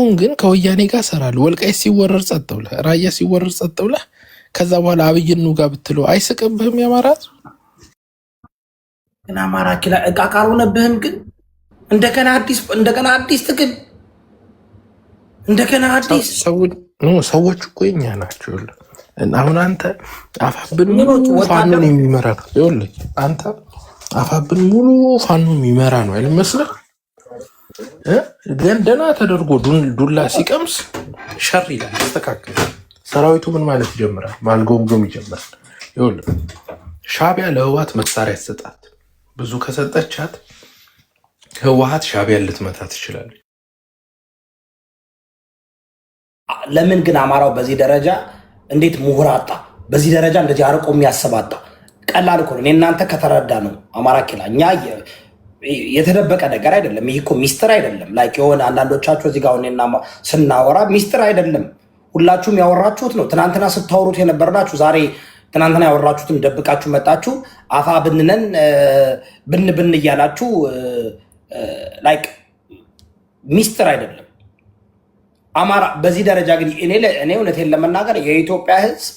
አሁን ግን ከወያኔ ጋር ሰራሉ። ወልቃይት ሲወረር ጸጥ ብለህ፣ ራያ ሲወረር ጸጥ ብለህ ከዛ በኋላ አብይኑ ጋር ብትለው አይስቅብህም? ያማራት ግን አማራ ኪላ እቃ ካልሆነብህም ግን እንደገና አዲስ ትግል እንደገና አዲስ ሰዎች እኮ የኛ ናቸው። አሁን አንተ አፋብን ሙሉ ፋኖን የሚመራ ነው። ይኸውልህ አንተ አፋብን ሙሉ ፋኖ የሚመራ ነው አይመስልህ? ግን ደህና ተደርጎ ዱላ ሲቀምስ ሸር ይላል፣ ይስተካከላል። ሰራዊቱ ምን ማለት ይጀምራል? ማልጎምጎም ይጀምራል። ይኸውልህ ሻዕቢያ ለህወሓት መሳሪያ ይሰጣት፣ ብዙ ከሰጠቻት ህወሓት ሻዕቢያን ልትመታ ትችላለች። ለምን ግን አማራው በዚህ ደረጃ እንዴት ምሁር አጣ? በዚህ ደረጃ እንደዚህ አርቆ የሚያስብ አጣ? ቀላል እኮ ነው። እናንተ ከተረዳ ነው አማራ ኪላ እኛ የተደበቀ ነገር አይደለም። ይሄ እኮ ሚስጥር አይደለም። ላይክ የሆነ አንዳንዶቻችሁ እዚህ ጋር እኔና ስናወራ ሚስጥር አይደለም። ሁላችሁም ያወራችሁት ነው። ትናንትና ስታወሩት የነበርናችሁ ዛሬ ትናንትና ያወራችሁትን ደብቃችሁ መጣችሁ። አፋ ብንነን ብን እያላችሁ ላይክ ሚስጥር አይደለም። አማራ በዚህ ደረጃ ግን እኔ እውነቴን ለመናገር የኢትዮጵያ ህዝብ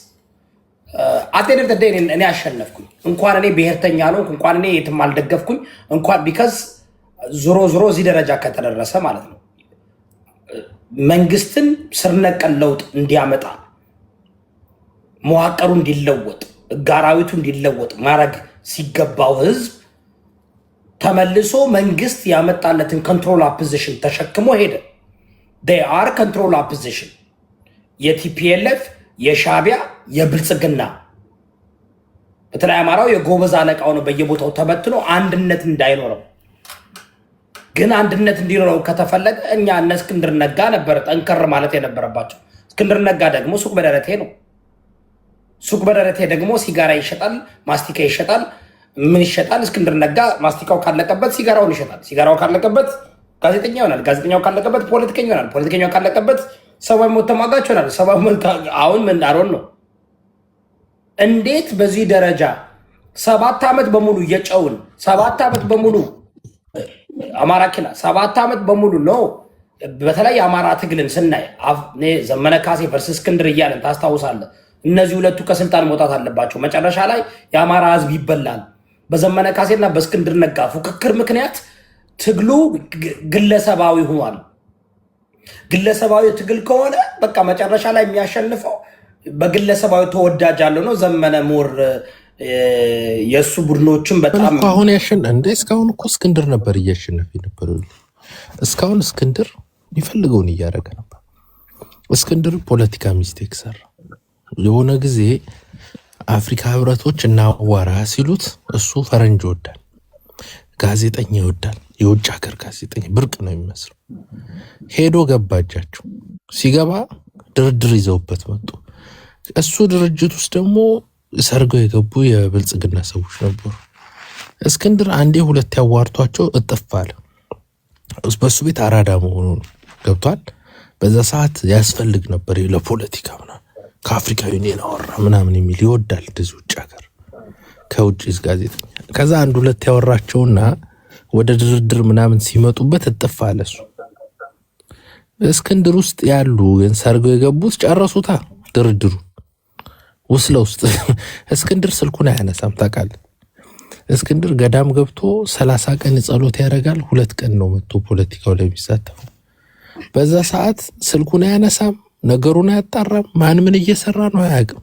አቴንድ ተደይ እኔ አሸነፍኩኝ። እንኳን እኔ ብሔርተኛ ነው እንኳን እኔ የትም አልደገፍኩኝ እንኳን ቢካዝ ዞሮ እዚህ ደረጃ ከተደረሰ ማለት ነው መንግስትን ስር ነቀል ለውጥ እንዲያመጣ መዋቅሩ እንዲለወጥ ጋራዊቱ እንዲለወጥ ማድረግ ሲገባው ህዝብ ተመልሶ መንግስት ያመጣለትን ኮንትሮል ፖዚሽን ተሸክሞ ሄደ። they are control opposition የቲፒኤልኤፍ የሻዕቢያ የብልጽግና በተለይ አማራው የጎበዝ አለቃው ነው በየቦታው ተበትኖ አንድነት እንዳይኖረው። ግን አንድነት እንዲኖረው ከተፈለገ እኛ እነ እስክንድር ነጋ ነበር ጠንከር ማለት የነበረባቸው። እስክንድር ነጋ ደግሞ ሱቅ በደረቴ ነው። ሱቅ በደረቴ ደግሞ ሲጋራ ይሸጣል፣ ማስቲካ ይሸጣል። ምን ይሸጣል? እስክንድር ነጋ ማስቲካው ካለቀበት ሲጋራውን ይሸጣል። ሲጋራው ካለቀበት ጋዜጠኛ ይሆናል። ጋዜጠኛው ካለቀበት ፖለቲከኛ ይሆናል። ፖለቲከኛው ካለቀበት ሰብአዊ መብት ተሟጋች ይሆናል። ሰብአዊ መብት አሁን ምን ዳሮን ነው? እንዴት በዚህ ደረጃ 7 ዓመት በሙሉ እየጨውን 7 ዓመት በሙሉ አማራ ኪላ 7 ዓመት በሙሉ ነው። በተለይ አማራ ትግልን ስናይ ዘመነ ካሴ ቨርሰስ እስክንድር እያለን ታስታውሳለህ። እነዚህ ሁለቱ ከስልጣን መውጣት አለባቸው። መጨረሻ ላይ የአማራ ህዝብ ይበላል። በዘመነ ካሴና በእስክንድር ነጋ ፉክክር ምክንያት ትግሉ ግለሰባዊ ሆኗል። ግለሰባዊ ትግል ከሆነ በቃ መጨረሻ ላይ የሚያሸንፈው በግለሰባዊ ተወዳጅ ያለው ነው። ዘመነ ሞር የሱ ቡድኖችን በጣም አሁን እንደ እስካሁን እኮ እስክንድር ነበር እያሸነፈ ነበር። እስካሁን እስክንድር ይፈልገውን እያደረገ ነበር። እስክንድር ፖለቲካ ሚስቴክ ሰራ። የሆነ ጊዜ አፍሪካ ህብረቶች እናዋራ ሲሉት እሱ ፈረንጅ ይወዳል፣ ጋዜጠኛ ይወዳል። የውጭ ሀገር ጋዜጠኛ ብርቅ ነው የሚመስለው። ሄዶ ገባጃቸው። ሲገባ ድርድር ይዘውበት መጡ። እሱ ድርጅት ውስጥ ደግሞ ሰርገው የገቡ የብልጽግና ሰዎች ነበሩ። እስክንድር አንዴ ሁለት ያዋርቷቸው እጥፍ አለ። በሱ ቤት አራዳ መሆኑ ገብቷል። በዛ ሰዓት ያስፈልግ ነበር ለፖለቲካ ምናምን ከአፍሪካ ዩኒየን አወራ ምናምን የሚል ይወዳል እንደዚህ ውጭ ሀገር ከውጭ ጋዜጠኛ። ከዛ አንድ ሁለት ያወራቸውና ወደ ድርድር ምናምን ሲመጡበት እጥፍ አለ እሱ። እስክንድር ውስጥ ያሉ ግን ሰርገው የገቡት ጨረሱታ ድርድሩ ውስጥ ለውስጥ። እስክንድር ስልኩን አያነሳም ታውቃለህ። እስክንድር ገዳም ገብቶ 30 ቀን ጸሎት ያደርጋል። 2 ቀን ነው መጥቶ ፖለቲካው ላይ የሚሳተፈው። በዛ ሰዓት ስልኩን አያነሳም፣ ነገሩን አያጣራም፣ ማን ምን እየሰራ ነው አያውቅም።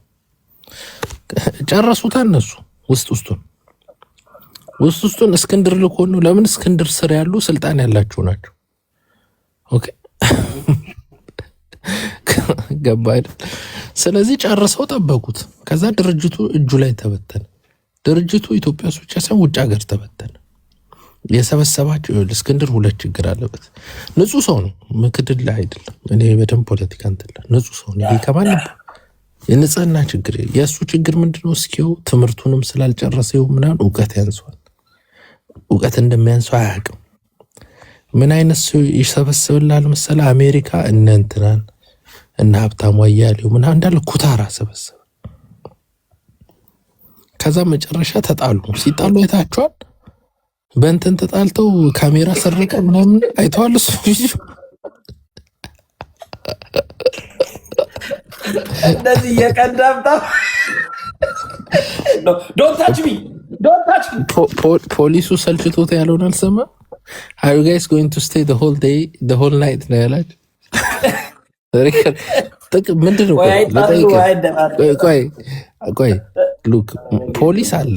ጨረሱታ እነሱ ውስጡን እስክንድር ልኮ ነው። ለምን እስክንድር ስር ያሉ ስልጣን ያላቸው ናቸው። ኦኬ ገባ አይደል? ስለዚህ ጨርሰው ጠበቁት። ከዛ ድርጅቱ እጁ ላይ ተበተነ። ድርጅቱ ኢትዮጵያ ውስጥ ብቻ ሳይሆን ውጭ ሀገር ተበተነ። የሰበሰባቸው እስክንድር 2 ችግር አለበት። ንጹህ ሰው ነው፣ ምክድል ላይ አይደለም። እኔ በደንብ ፖለቲካ እንትን ንጹህ ሰው ነው። ይሄ ከማንም የንጽህና ችግር የእሱ ችግር ምንድነው? እስኪው ትምህርቱንም ስላልጨረሰው ምናምን እውቀት ያንሷል። እውቀት እንደሚያንሰው አያውቅም። ምን አይነት ሰው ይሰበስብላል መሰለህ? አሜሪካ እነ እንትናን እና ሀብታሙ አያሌው ምናምን እንዳለ ኩታራ ሰበሰበ። ከዛ መጨረሻ ተጣሉ። ሲጣሉ አይታችኋል? በእንትን ተጣልተው ካሜራ ሰረቀ ምናምን አይተዋል። እሱ እንደዚህ እየቀዳምጣ ዶንት ታች ሚ ዶንት ታች ሚ። ፖሊሱ ሰልችቶት ያለውን አልሰማ Are you guys going to stay the whole day, the whole night ነው ያላችሁ? ምንድን ነው? ቆይ ሉክ ፖሊስ አለ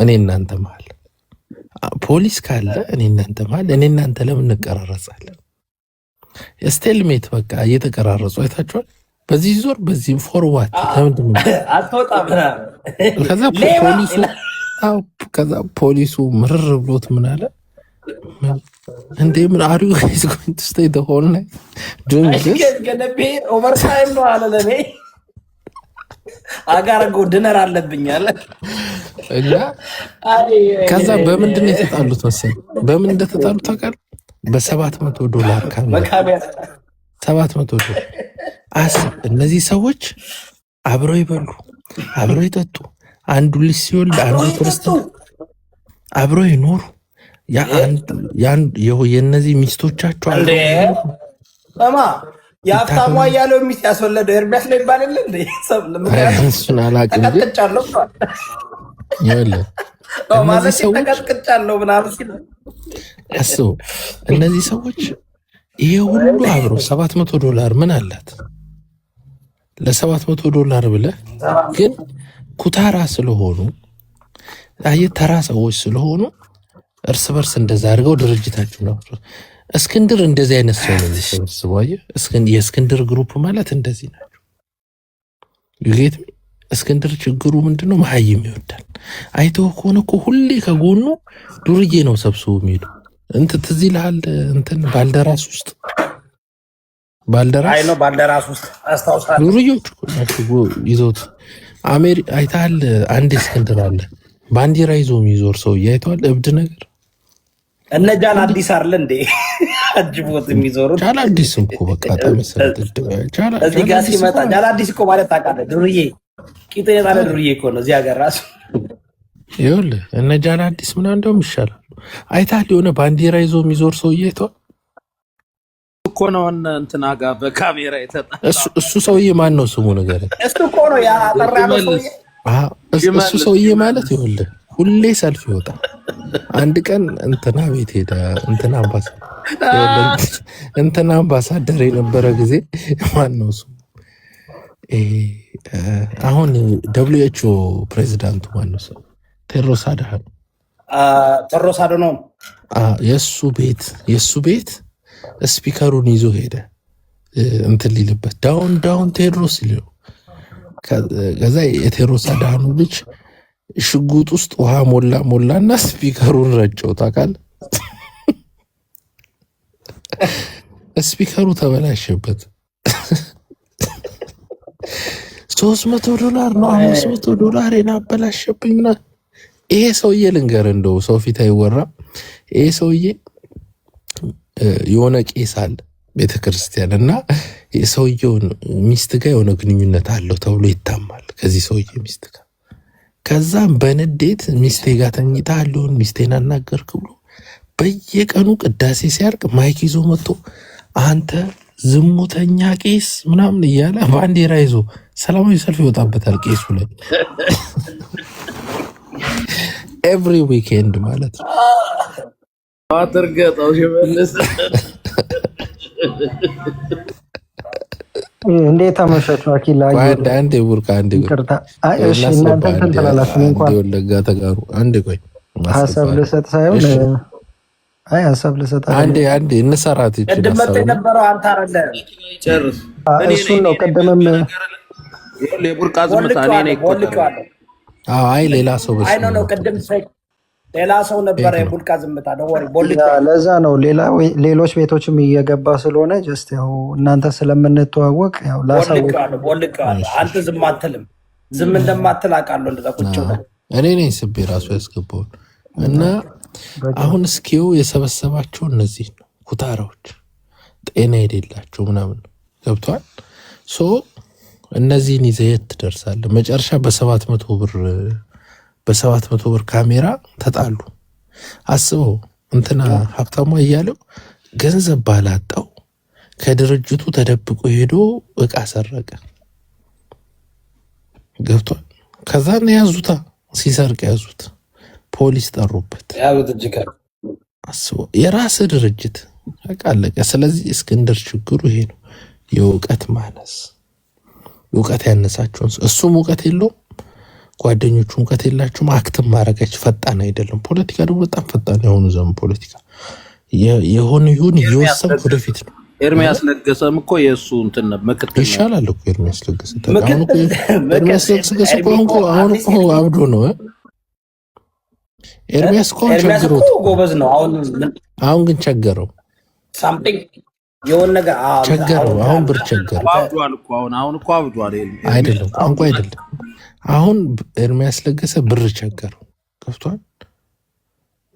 እኔ እናንተ መሀል፣ ፖሊስ ካለ እኔ እናንተ መሀል፣ እኔ እናንተ ለምን እንቀራረጻለን? ስቴልሜት በቃ እየተቀራረጹ አይታችኋል። በዚህ ዞር በዚህ ፎርዋርድ ለምንድን ነው አትወጣም? ከዛ ፖሊሱ ምርር ብሎት ምን አለ እንዴ ምን are you guys going to stay the whole night doing this? ኦቨርታይም ነው አለ ለኔ አጋርጎ ድነር አለብኝ አለ እና ከዛ በምንድን ነው የተጣሉት መሰለኝ? በምን እንደተጣሉት ታውቃለህ? $700 ካሜራ $700 አስብ። እነዚህ ሰዎች አብረው ይበሉ፣ አብረው ይጠጡ፣ አንዱ ልጅ ሲወልድ አንዱ ክርስቲያን አብረው ይኖሩ። የእነዚህ ሚስቶቻቸው እንዴ ሰማ የሀብታሙ አያሌው ሚስት ያስወለደው ኤርሚያስ ነው ይባላል እንዴ? እሱን አላውቅም ግን ተቀጥቅጫለሁ ምናምን ሲል አስበው። እነዚህ ሰዎች ይሄ ሁሉ አብረው $700 ምን አላት? $700 ብለህ ግን ኩታራ ስለሆኑ ተራ ሰዎች ስለሆኑ እርስ በርስ እንደዛ አድርገው ድርጅታችሁ ነው። እስክንድር እንደዚህ አይነት ሰው ነው የሚሰበስበው። አየህ የእስክንድር ግሩፕ ማለት እንደዚህ ናቸው። ይሄት እስክንድር ችግሩ ምንድነው? መሀይም ይወዳል። አይተው ከሆነ እኮ ሁሌ ከጎኑ ዱርዬ ነው ሰብስቦ የሚሄዱ። ትዝ ይልሃል ባልደራስ ውስጥ ባልደራስ ውስጥ አስታውሳለሁ። ዱርዬዎች ይዞት አይተሃል። አንድ እስክንድር አለ ባንዲራ ይዞ የሚዞር ሰውዬ አይተዋል። እብድ ነገር እነ ጃል አዲስ አይደል እንዴ አጅቦት የሚዞሩት? ጃል አዲስ እኮ በቃ ተመሰለ እዚህ ጋር ሲመጣ ጃል አዲስ እኮ ማለት ታውቃለህ፣ ዱርዬ ቂጥ የጣለ ዱርዬ እኮ ነው እዚህ ሀገር ራሱ። ይኸውልህ እነ ጃል አዲስ ምናምን እንደውም ይሻላሉ። አይተሃል የሆነ ባንዲራ ይዞ የሚዞር ሰውዬ አይተዋል እኮ ነው እንትና ጋር በካሜራ የተጣ እሱ ሰውዬ ማን ነው ስሙ ነገር? እሱ እኮ ነው ያ አጠራ ያለው ሰውዬ። እሱ ሰውዬ ማለት ይኸውልህ ሁሌ ሰልፍ ይወጣል። አንድ ቀን እንትና ቤት ሄደ። እንትና አምባሳደር የነበረ ጊዜ ማን ነው እሱ? አሁን WHO ፕሬዚዳንቱ ማን ነው? ሰው ቴድሮስ አድሃኖም የእሱ ቤት ስፒከሩን ይዞ ሄደ እንትን ሊልበት ዳውን ቴድሮስ ይለው። ከዛ የቴድሮስ አድሃኖም ልጅ ሽጉጥ ውስጥ ውሃ ሞላና ስፒከሩን ረጨው። ታውቃለህ? ስፒከሩ ተበላሸበት። $300 ነው $500 አበላሸብኝ ምናምን። ይሄ ሰውዬ ልንገርህ እንደው ሰው ፊት አይወራም። ይሄ ሰውዬ የሆነ ቄስ አለ ቤተክርስቲያን እና የሰውየውን ሚስት ጋር የሆነ ግንኙነት አለው ተብሎ ይታማል ከዚህ ሰውዬ ሚስት ጋር። ከዛም በንዴት ሚስቴ ጋር ተኝተሃል ሚስቴን አናገርክ ብሎ በየቀኑ ቅዳሴ ሲያርቅ ማይክ ይዞ መጥቶ አንተ ዝሙተኛ ቄስ ምናምን እያለ ባንዲራ ይዞ ሰላማዊ ሰልፍ ይወጣበታል ቄሱ ላይ ኤቭሪ ዊኬንድ ማለት ነው። አትርገጠው ሲመለስ እንዴት አመሻችሁ? አኪላ አንዴ ቡርቃ አንዴ ይቅርታ። እሺ እናንተ ተንተላላችሁ እንኳን ወለጋ ተጋሩ አንዴ ቆይ ሀሳብ ልሰጥ ሳይሆን ሀሳብ ልሰጥ አንዴ እንሰራት ይችላል። ቅድመት የነበረው አንተ አይደለ ጨርስ። እሱን ነው ቀደመም የቡርቃ ዝምታ እኔ ነኝ ቆልቀዋል። አይ ሌላ ሰው አይ ነው ቅድም ሌላ ሰው ነበረ የቡልቃ ዝምታ ነው ወሬ ቦልቃ። ለዛ ነው ሌሎች ቤቶችም እየገባ ስለሆነ ጀስት ያው እናንተ ስለምንተዋወቅ ያው ላሳውቅ ቦልቃ። አንተ ዝም አትልም፣ ዝም እንደማትል አውቃለሁ። እንደዛ ቁጭ ብለህ እኔ ነኝ ስቤ ራሱ ያስገባው እና አሁን እስኪው የሰበሰባቸው እነዚህ ነው ኩታራዎች ጤና የሌላቸው ምናምን ገብቷል። ሶ እነዚህን ይዘህ ትደርሳለህ። መጨረሻ በ700 ብር ካሜራ ተጣሉ። አስበው እንትና ሀብታሙ እያለው ገንዘብ ባላጣው ከድርጅቱ ተደብቆ ሄዶ እቃ ሰረቀ። ገብቷል። ከዛ ነው ያዙታ፣ ሲሰርቅ ያዙት፣ ፖሊስ ጠሩበት። ያሉት እጅግ አስበው፣ የራስ ድርጅት በቃ አለቀ። ስለዚህ እስክንድር ችግሩ ይሄ ነው፣ የእውቀት ማነስ። እውቀት ያነሳቸውን እሱም እውቀት የለውም፣ ጓደኞቹ እውቀት የላቸውም። አክትም ማድረጋች ፈጣን አይደለም። ፖለቲካ ደግሞ በጣም ፈጣን የሆኑ ዘመን ፖለቲካ የሆነ ይሁን እየወሰን ወደፊት ነው። ኤርሚያስ ለገሰም እኮ የእሱ እንትን ምክትል ይሻላል እኮ ኤርሚያስ ለገሰ። ኤርሚያስ ለገሰ አሁን እኮ አብዶ ነው። ኤርሚያስ እኮ ቸግሮት ጎበዝ ነው። አሁን ግን ቸገረው፣ ሳምቲንግ የሆነ ነገር ቸገረው። አሁን ብር ቸገረው። አብዷል እኮ አሁን እኮ አብዷል። አይደለም ቋንቋ አይደለም። አሁን ኤርሚያስ ለገሰ ብር ቸገረው፣ ገብቷል።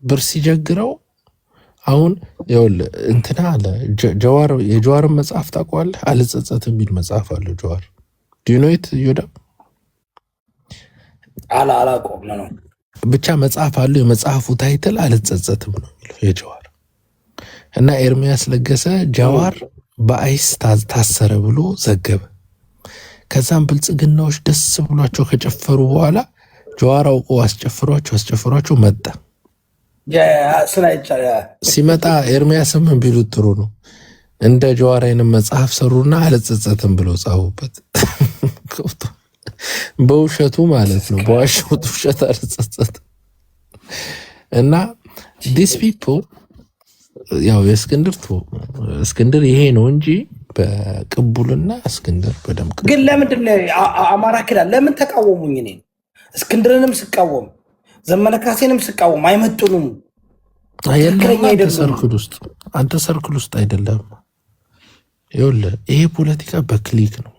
ብር ሲቸግረው አሁን ይኸውልህ እንትና አለ ጀዋር፣ የጀዋርን መጽሐፍ ታውቀዋለህ? አልጸጸትም የሚል መጽሐፍ አለ ጀዋር። ዲኖይት ይወዳ አላቆም ነው ብቻ መጽሐፍ አለው። የመጽሐፉ ታይትል አልጸጸትም ነው የሚለው የጀዋር እና ኤርሚያስ ለገሰ ጀዋር በአይስ ታሰረ ብሎ ዘገበ። ከዛም ብልጽግናዎች ደስ ብሏቸው ከጨፈሩ በኋላ ጀዋር አውቆ አስጨፍሯቸው መጣ። ሲመጣ ኤርሚያስም ቢሉት ጥሩ ነው፣ እንደ ጀዋር አይነት መጽሐፍ ሰሩና አልጸጸትም ብለው ጻፉበት። በውሸቱ ማለት ነው፣ በዋሸሁት ውሸት አልጸጸትም። እና ዲስ ፒፕል ያው እስክንድር ይሄ ነው እንጂ በቅቡልና እስክንድር በደምቅ ግን ለምንድን አማራ ክልል ለምን ተቃወሙኝ? እኔ እስክንድርንም ስቃወም ዘመነ ካሴንም ስቃወም አይመጡንም። አንተ ሰርክል ውስጥ አይደለም። ይኸውልህ ይሄ ፖለቲካ በክሊክ ነው።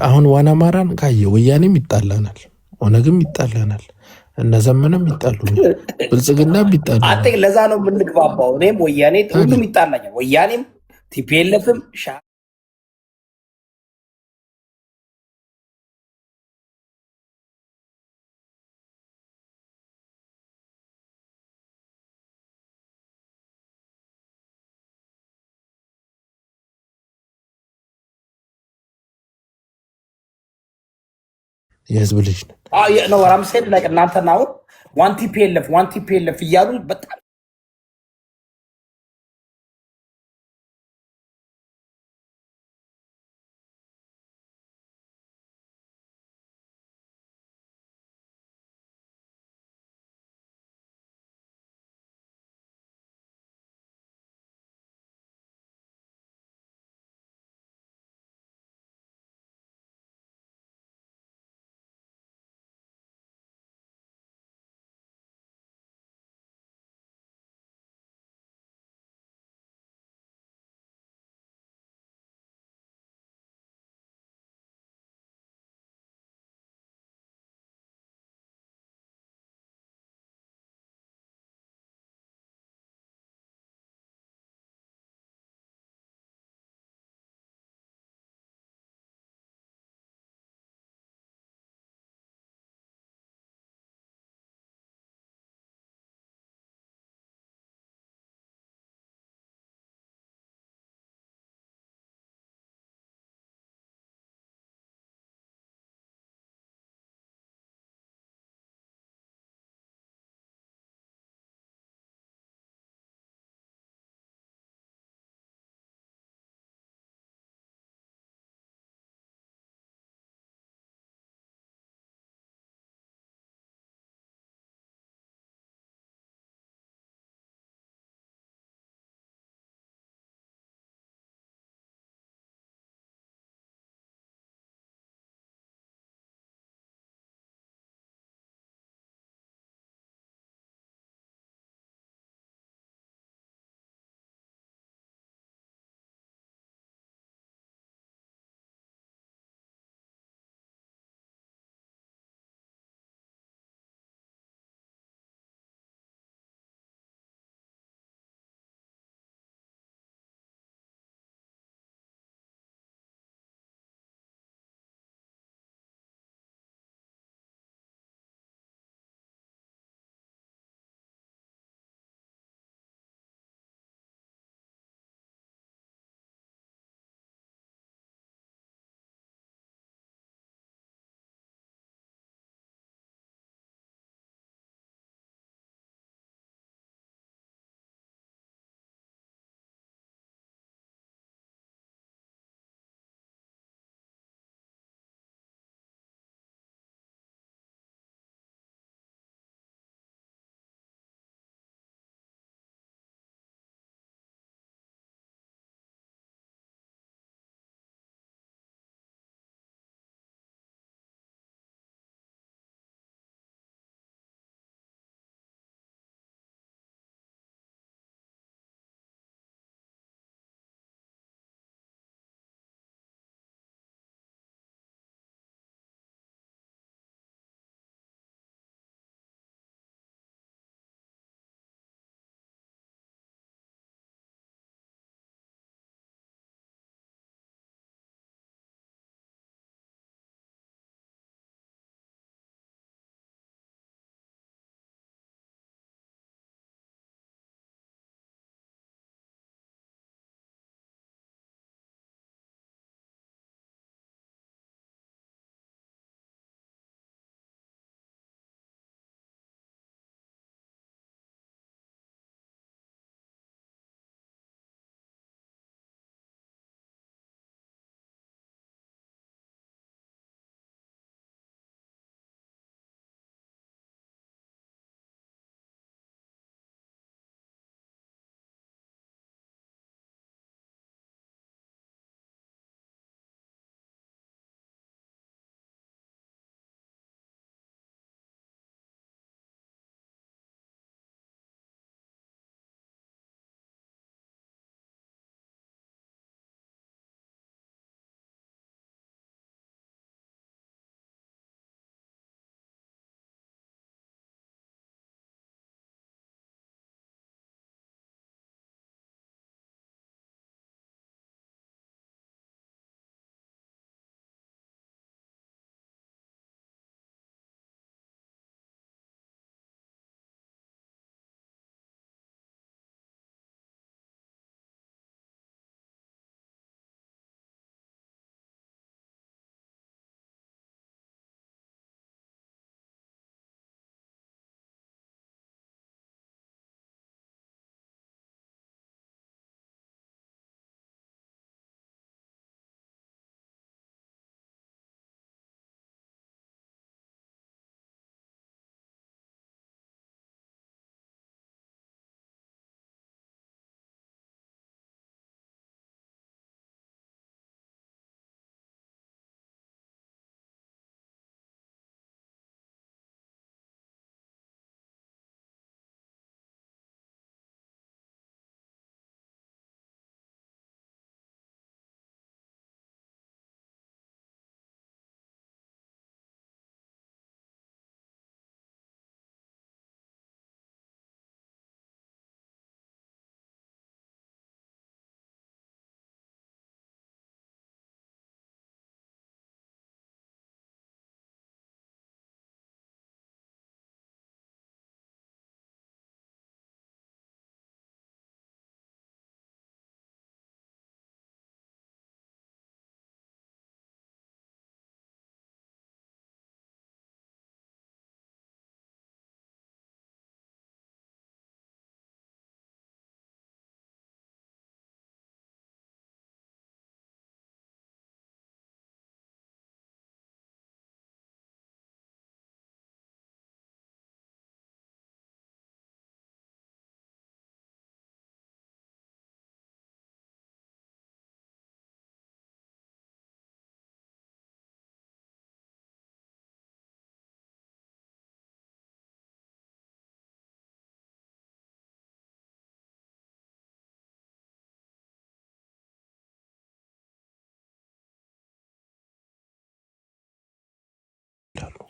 አሁን ዋና አማራን ካየ ወያኔም ይጣላናል፣ ኦነግም ይጣላናል፣ እነ ዘመነም ይጣሉናል፣ ብልጽግናም ይጣላናል። ለዛ ነው የምንግባባው። እኔም ወያኔ ሁሉም ይጣላኛል። ወያኔም ቲፒኤልኤፍም የህዝብ ልጅ ነው። ወራምሴድ ላይ እናንተና አሁን ዋን ቲፒኤልኤፍ እያሉ በጣም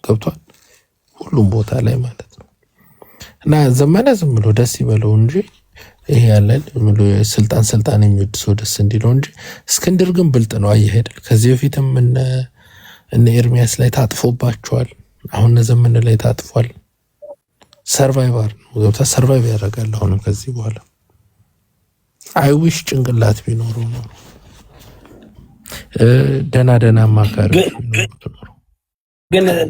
ገብቷል። ሁሉም ቦታ ላይ ማለት ነው። እና ዘመነ ዝም ብሎ ደስ ይበለው እንጂ ይሄ ያለን ስልጣን የሚወድ ሰው ደስ እንዲለው እንጂ እስክንድር ግን ብልጥ ነው። አየህ አይደል? ከዚህ በፊትም እነ ኤርሚያስ ላይ ታጥፎባቸዋል። አሁን ዘመነ ላይ ታጥፏል። ሰርቫይቨር ነው ገብታ ሰርቫይቭ ያደርጋል። አሁንም ከዚህ በኋላ አይዊሽ ጭንቅላት ቢኖረው ነው ደና ማካሪ ነው።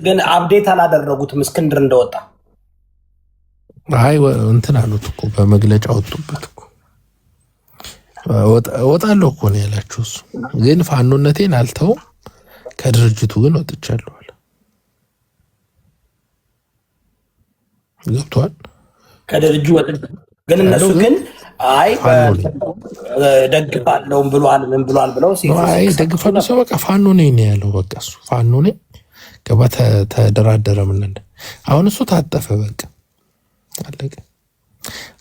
ግን አፕዴት አላደረጉትም እስክንድር እንደወጣ። አይ እንትን አሉት እኮ በመግለጫ ወጡበት እኮ ወጣለሁ እኮ ነው ያላችሁ። እሱ ግን ፋኖነቴን አልተውም ከድርጅቱ ግን ወጥቻለሁ አለ። ገብቷል። ከድርጅቱ ግን እነሱ ግን አይ ደግፋለሁ ብሏል ምን ብሏል ብለው አይ ደግፋለሁ ሰው በቃ ፋኖ ነኝ ነው ያለው። በቃ እሱ ፋኖ ነኝ ገባ ተደራደረ ምን አሁን እሱ ታጠፈ በቃ አለቀ።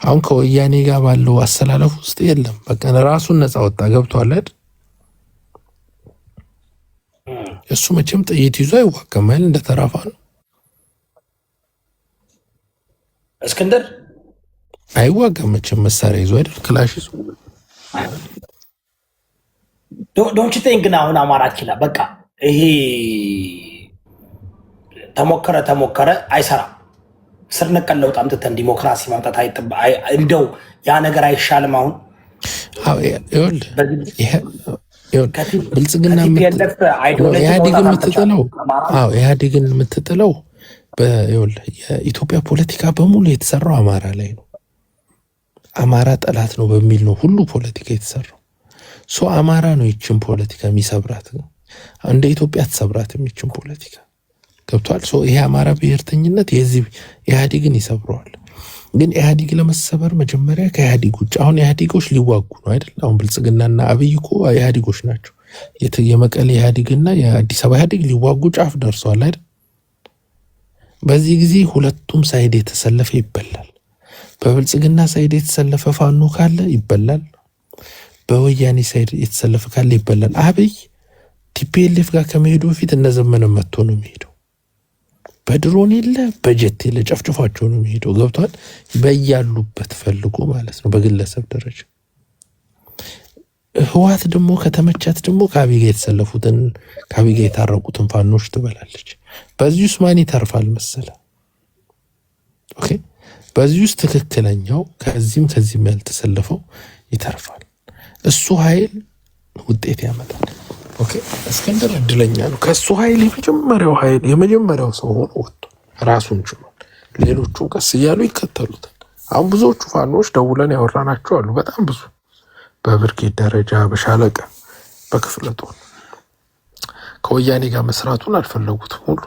አሁን ከወያኔ ጋር ባለው አሰላለፍ ውስጥ የለም። በቃ ራሱን ነፃ ወጣ። ገብቷል አይደል? እሱ መቼም ጥይት ይዞ አይዋጋም አይደል? እንደተራፋ ነው እስክንድር አይዋጋም መቼም መሳሪያ ይዞ አይደል? ክላሽ ይዞ ዶንት ቲንክ ግን አሁን አማራ ኪላ በቃ ይሄ ተሞከረ አይሰራም። ስር ነቀል ለውጥ አምጥተን ዲሞክራሲ ማምጣት እንደው ያ ነገር አይሻልም? አሁን ብልጽግና ኢህአዴግን የምትጥለው የኢትዮጵያ ፖለቲካ በሙሉ የተሰራው አማራ ላይ ነው። አማራ ጠላት ነው በሚል ነው ሁሉ ፖለቲካ የተሰራው። አማራ ነው ይችን ፖለቲካ የሚሰብራት ነው። እንደ ኢትዮጵያ ተሰብራት የሚችን ፖለቲካ ገብቷል። ይሄ አማራ ብሔርተኝነት የዚህ ኢህአዴግን ይሰብረዋል። ግን ኢህአዴግ ለመሰበር መጀመሪያ ከኢህአዴግ ውጭ አሁን ኢህአዴጎች ሊዋጉ ነው አይደል? አሁን ብልጽግናና አብይ እኮ ኢህአዴጎች ናቸው። የመቀሌ ኢህአዴግና የአዲስ አበባ ኢህአዴግ ሊዋጉ ጫፍ ደርሰዋል አይደል? በዚህ ጊዜ ሁለቱም ሳይድ የተሰለፈ ይበላል። በብልጽግና ሳይድ የተሰለፈ ፋኖ ካለ ይበላል፣ በወያኔ ሳይድ የተሰለፈ ካለ ይበላል። አብይ ቲፒኤልኤፍ ጋር ከመሄዱ በፊት እነዘመነ መጥቶ ነው የሚሄደው። በድሮን የለ በጀት የለ ጨፍጭፏቸው ነው የሚሄደው። ገብቷል። በያሉበት ፈልጎ ማለት ነው በግለሰብ ደረጃ። ህዋት ደግሞ ከተመቻት ደግሞ ከአብይ ጋር የተሰለፉትን ከአብይ ጋር የታረቁትን ፋኖች ትበላለች። በዚህ ውስጥ ማን ይተርፋል መሰለ? ኦኬ፣ በዚህ ውስጥ ትክክለኛው ከዚህም ያልተሰለፈው ይተርፋል። እሱ ኃይል ውጤት ያመጣል። ኦኬ፣ እስክንድር እድለኛ ነው። ከሱ ኃይል የመጀመሪያው ሰው ሆኖ ወጥቶ ራሱን ችሏል። ሌሎቹም ቀስ እያሉ ይከተሉታል። አሁን ብዙዎቹ ፋኖች ደውለን ያወራናቸው አሉ። በጣም ብዙ በብርጌድ ደረጃ በሻለቃ በክፍለ ጦር ከወያኔ ጋር መስራቱን አልፈለጉትም። ሁሉ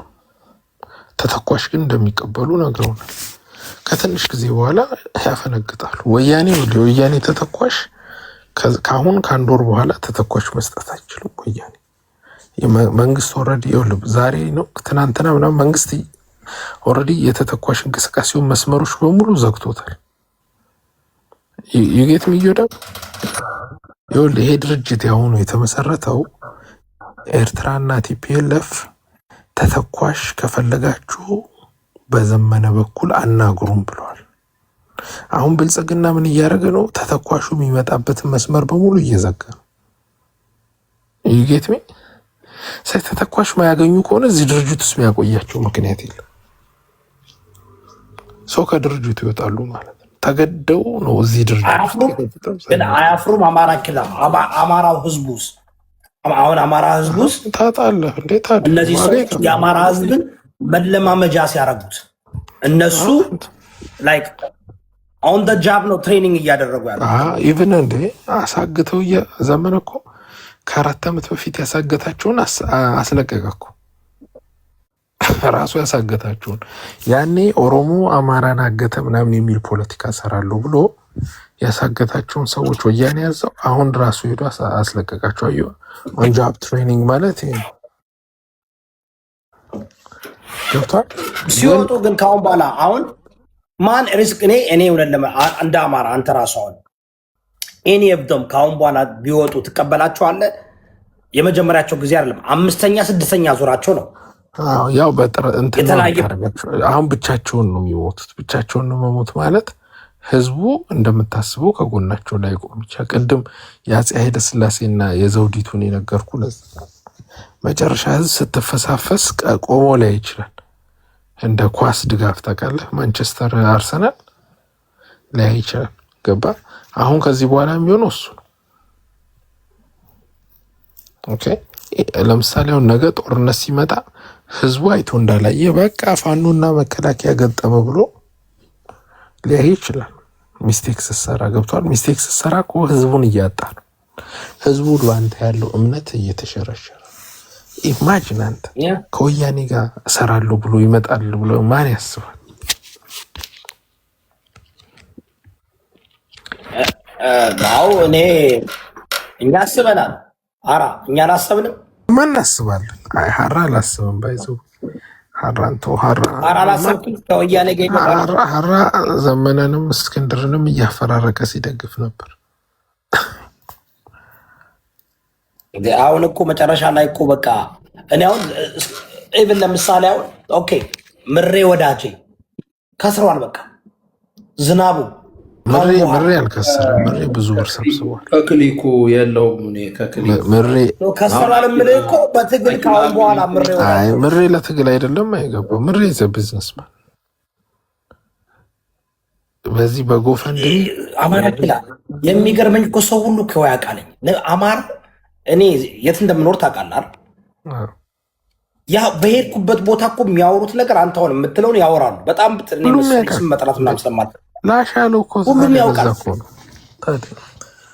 ተተኳሽ ግን እንደሚቀበሉ ነግረውናል። ከትንሽ ጊዜ በኋላ ያፈነግጣሉ። ወያኔ ተተኳሽ ከአሁን ከአንድ ወር በኋላ ተተኳሽ መስጠት አይችልም። ወያኔ መንግስት ኦልሬዲ ዛሬ ነው ትናንትና ምናምን መንግስት ኦልሬዲ የተተኳሽ እንቅስቃሴውን መስመሮች በሙሉ ዘግቶታል። ይጌት ሚዮዳ ይሄ ድርጅት ያሁኑ የተመሰረተው ኤርትራና ቲፒኤልኤፍ ተተኳሽ ከፈለጋችሁ በዘመነ በኩል አናግሩም ብለዋል። አሁን ብልጽግና ምን እያደረገ ነው? ተተኳሹ የሚመጣበትን መስመር በሙሉ እየዘጋ ነው። ይጌትሚ ተተኳሽ ማያገኙ ከሆነ እዚህ ድርጅት ውስጥ የሚያቆያቸው ምክንያት የለም። ሰው ከድርጅቱ ይወጣሉ ማለት ነው። ተገደው ነው እዚህ ድርጅት ግን አያፍሩም። አማራው ህዝቡስ አሁን አማራ ህዝቡስ ታጣለህ እንዴት? እነዚህ ሰዎች የአማራ ህዝብን መለማመጃ ሲያደርጉት እነሱ ላይክ ኦን ደ ጃብ ነው ትሬኒንግ እያደረጉ ያለ ኢቭን እንዴ አሳግተው ዘመነ እኮ ከ4 ዓመት በፊት ያሳገታቸውን አስለቀቀ እኮ ራሱ ያሳገታቸውን። ያኔ ኦሮሞ አማራን አገተ ምናምን የሚል ፖለቲካ ሰራለሁ ብሎ ያሳገታቸውን ሰዎች ወያኔ ያዘው። አሁን ራሱ ሄዶ አስለቀቃቸው። አዩ ኦን ጃብ ትሬኒንግ ማለት ይሄ ነው። ገብቷል። ሲወጡ ግን ካሁን በኋላ አሁን ማን ሪስክ እኔ እንደ አማራ አንተ ራሱ አሁን ኤኒ ኦፍ ደም ካሁን በኋላ ቢወጡ ትቀበላቸዋለህ? የመጀመሪያቸው ጊዜ አይደለም፣ 5ኛ 6ኛ ዙራቸው ነው። ያው በጥረ እንትን ነው የተለያየ የምታደርጋቸው። አሁን ብቻቸውን ነው የሚሞቱት። ብቻቸውን ነው መሞት ማለት ህዝቡ እንደምታስበው ከጎናቸው ላይ ቆም ይችላል። ቅድም የአፄ ኃይለ ሥላሴና የዘውዲቱን የነገርኩ መጨረሻ ህዝብ ስትፈሳፈስ ቆሞ ላይ ይችላል። እንደ ኳስ ድጋፍ ታውቃለህ፣ ማንቸስተር አርሰናል ላይ ይችላል። ገባ? አሁን ከዚህ በኋላ የሚሆነው እሱ ነው። ኦኬ፣ ለምሳሌ አሁን ነገ ጦርነት ሲመጣ ህዝቡ አይቶ እንዳላየ በቃ ፋኖና መከላከያ ገጠመ ብሎ ሊያይ ይችላል። ሚስቴክ ስትሰራ ገብቷል። ሚስቴክ ስትሰራ እኮ ህዝቡን እያጣ ነው። ህዝቡ በአንተ ያለው እምነት እየተሸረሸረ። ኢማጂን አንተ ከወያኔ ጋር እሰራለሁ ብሎ ይመጣል ብሎ ማን ያስባል? ናው እኛ አስበናል። እኛ አላሰብንም። ማን እናስባለን? አይ ሀራ አላስብም። ባይዘው ሀራንቶ ሀራ አላሰብኩም። ከወያኔ ጋር ይመጣል። ሀራ ዘመነንም እስክንድርንም እያፈራረቀ ሲደግፍ ነበር። አሁን እኮ መጨረሻ ላይ እኮ በቃ እኔ አሁን ኢቭን ለምሳሌ አሁን ኦኬ ምሬ ወዳጄ ከስሯል። በቃ ዝናቡ ምሬ አልከሰረም። ምሬ ብዙ ብር ሰብስቧል። ከክሊኩ የለውም። ምሬ ከስሯል የምልህ እኮ በትግል ካሁን በኋላ ምሬ ለትግል አይደለም አይገባው። ምሬ ዘ ቢዝነስማን በዚህ በጎፈንድ አማራ ይላል። የሚገርመኝ እኮ ሰው ሁሉ ከው ያውቃለኝ አማራ እኔ የት እንደምኖር ታውቃለህ። ያ በሄድኩበት ቦታ እኮ የሚያወሩት ነገር አንተ አሁን የምትለውን ያወራሉ። በጣም ስም መጥራት ምናምን ሰማት ላሻለው እኮ ሁሉም ያውቃል።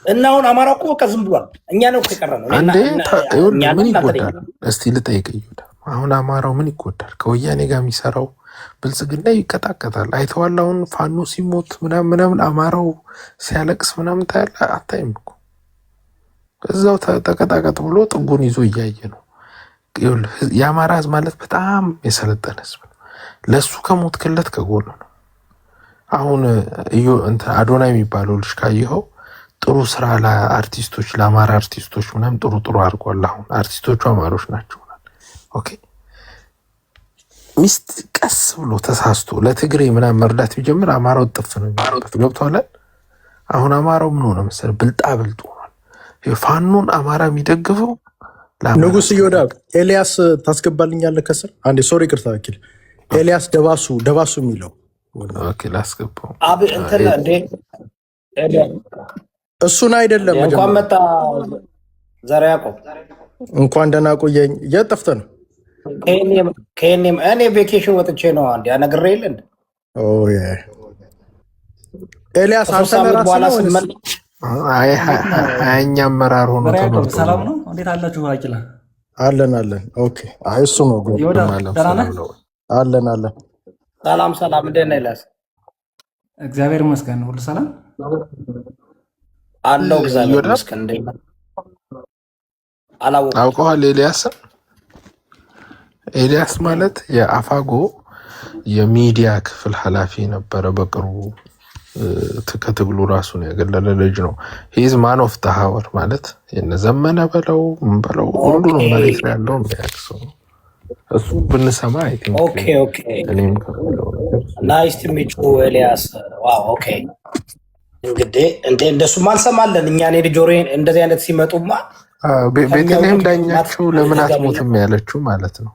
እና አሁን አማራ እኮ በቃ ዝም ብሏል። እኛ ነው ከቀረ ነው። ምን ይጎዳል? እስቲ ልጠይቅህ። አሁን አማራው ምን ይጎዳል? ከወያኔ ጋር የሚሰራው ብልጽግና ይቀጣቀጣል። አይተዋል። አሁን ፋኖ ሲሞት ምናምን አማራው ሲያለቅስ ምናምን ታያለህ? አታይም እኮ እዛው ተቀጣቀጥ ብሎ ጥጉን ይዞ እያየ ነው። የአማራ ህዝብ ማለት በጣም የሰለጠነ ህዝብ ነው። ለእሱ ከሞትክለት ከጎኑ ነው። አሁን አዶና የሚባለው ልጅ ካየኸው ጥሩ ስራ ለአርቲስቶች ለአማራ አርቲስቶች ምናምን ጥሩ አድርጓል። አሁን አርቲስቶቹ አማሮች ናቸው። ኦኬ ሚስት ቀስ ብሎ ተሳስቶ ለትግሬ ምናምን መርዳት ቢጀምር አማራው ጥፍ ነው የሚሆንበት። ገብቶሃል? አሁን አማራው ምን ሆነ መሰለህ? ብልጣ ብልጡ ፋኖን አማራ የሚደግፈው ንጉስ እዮዳብ ኤልያስ ታስገባልኛለህ ከስር አንዴ። ሶሪ ቅርታ ወኪል ኤልያስ ደባሱ የሚለው ላስገባው እሱን አይደለም። እንኳን መጣ ዘራ ያዕቆብ እንኳን ደህና ቆየኝ። የት ጠፍተህ ነው? እኔ ቬኬሽን ወጥቼ ነው። አንድ ያነግሬ የለን ኤልያስ አንተ በኋላ ስመል እኛ አመራር ሆኖ ተመርጦ ሰላም ነው። እንዴት አላችሁ? አይችላ አለን። ኦኬ እሱ ነው አለን። ሰላም እንዴት ነህ ኤልያስ? እግዚአብሔር ይመስገን ሁሉ ሰላም አለው። እግዚአብሔር ይመስገን። እንዴት ነህ? አውቀዋል? ኤልያስ ማለት የአፋጎ የሚዲያ ክፍል ኃላፊ ነበረ። በቅርቡ ከትግሉ ራሱን ያገለለ ልጅ ነው። ሂዝ ማን ኦፍ ዘ ሀወር ማለት የነዘመነ በለው ምን በለው ሁሉንም መሬት ላይ ያለው የሚያክሰው እሱ ብንሰማ አይ ቲንክ ኦኬ ናይስ ቱ ሚት ዩ ኤልያስ። ዋው ኦኬ። እንግዲህ እንደሱማ እንሰማለን እኛ። እኔ ጆሮዬን እንደዚህ አይነት ሲመጡማ ቤተልሔም ዳኛቸው ለምን አትሞትም ያለችው ማለት ነው።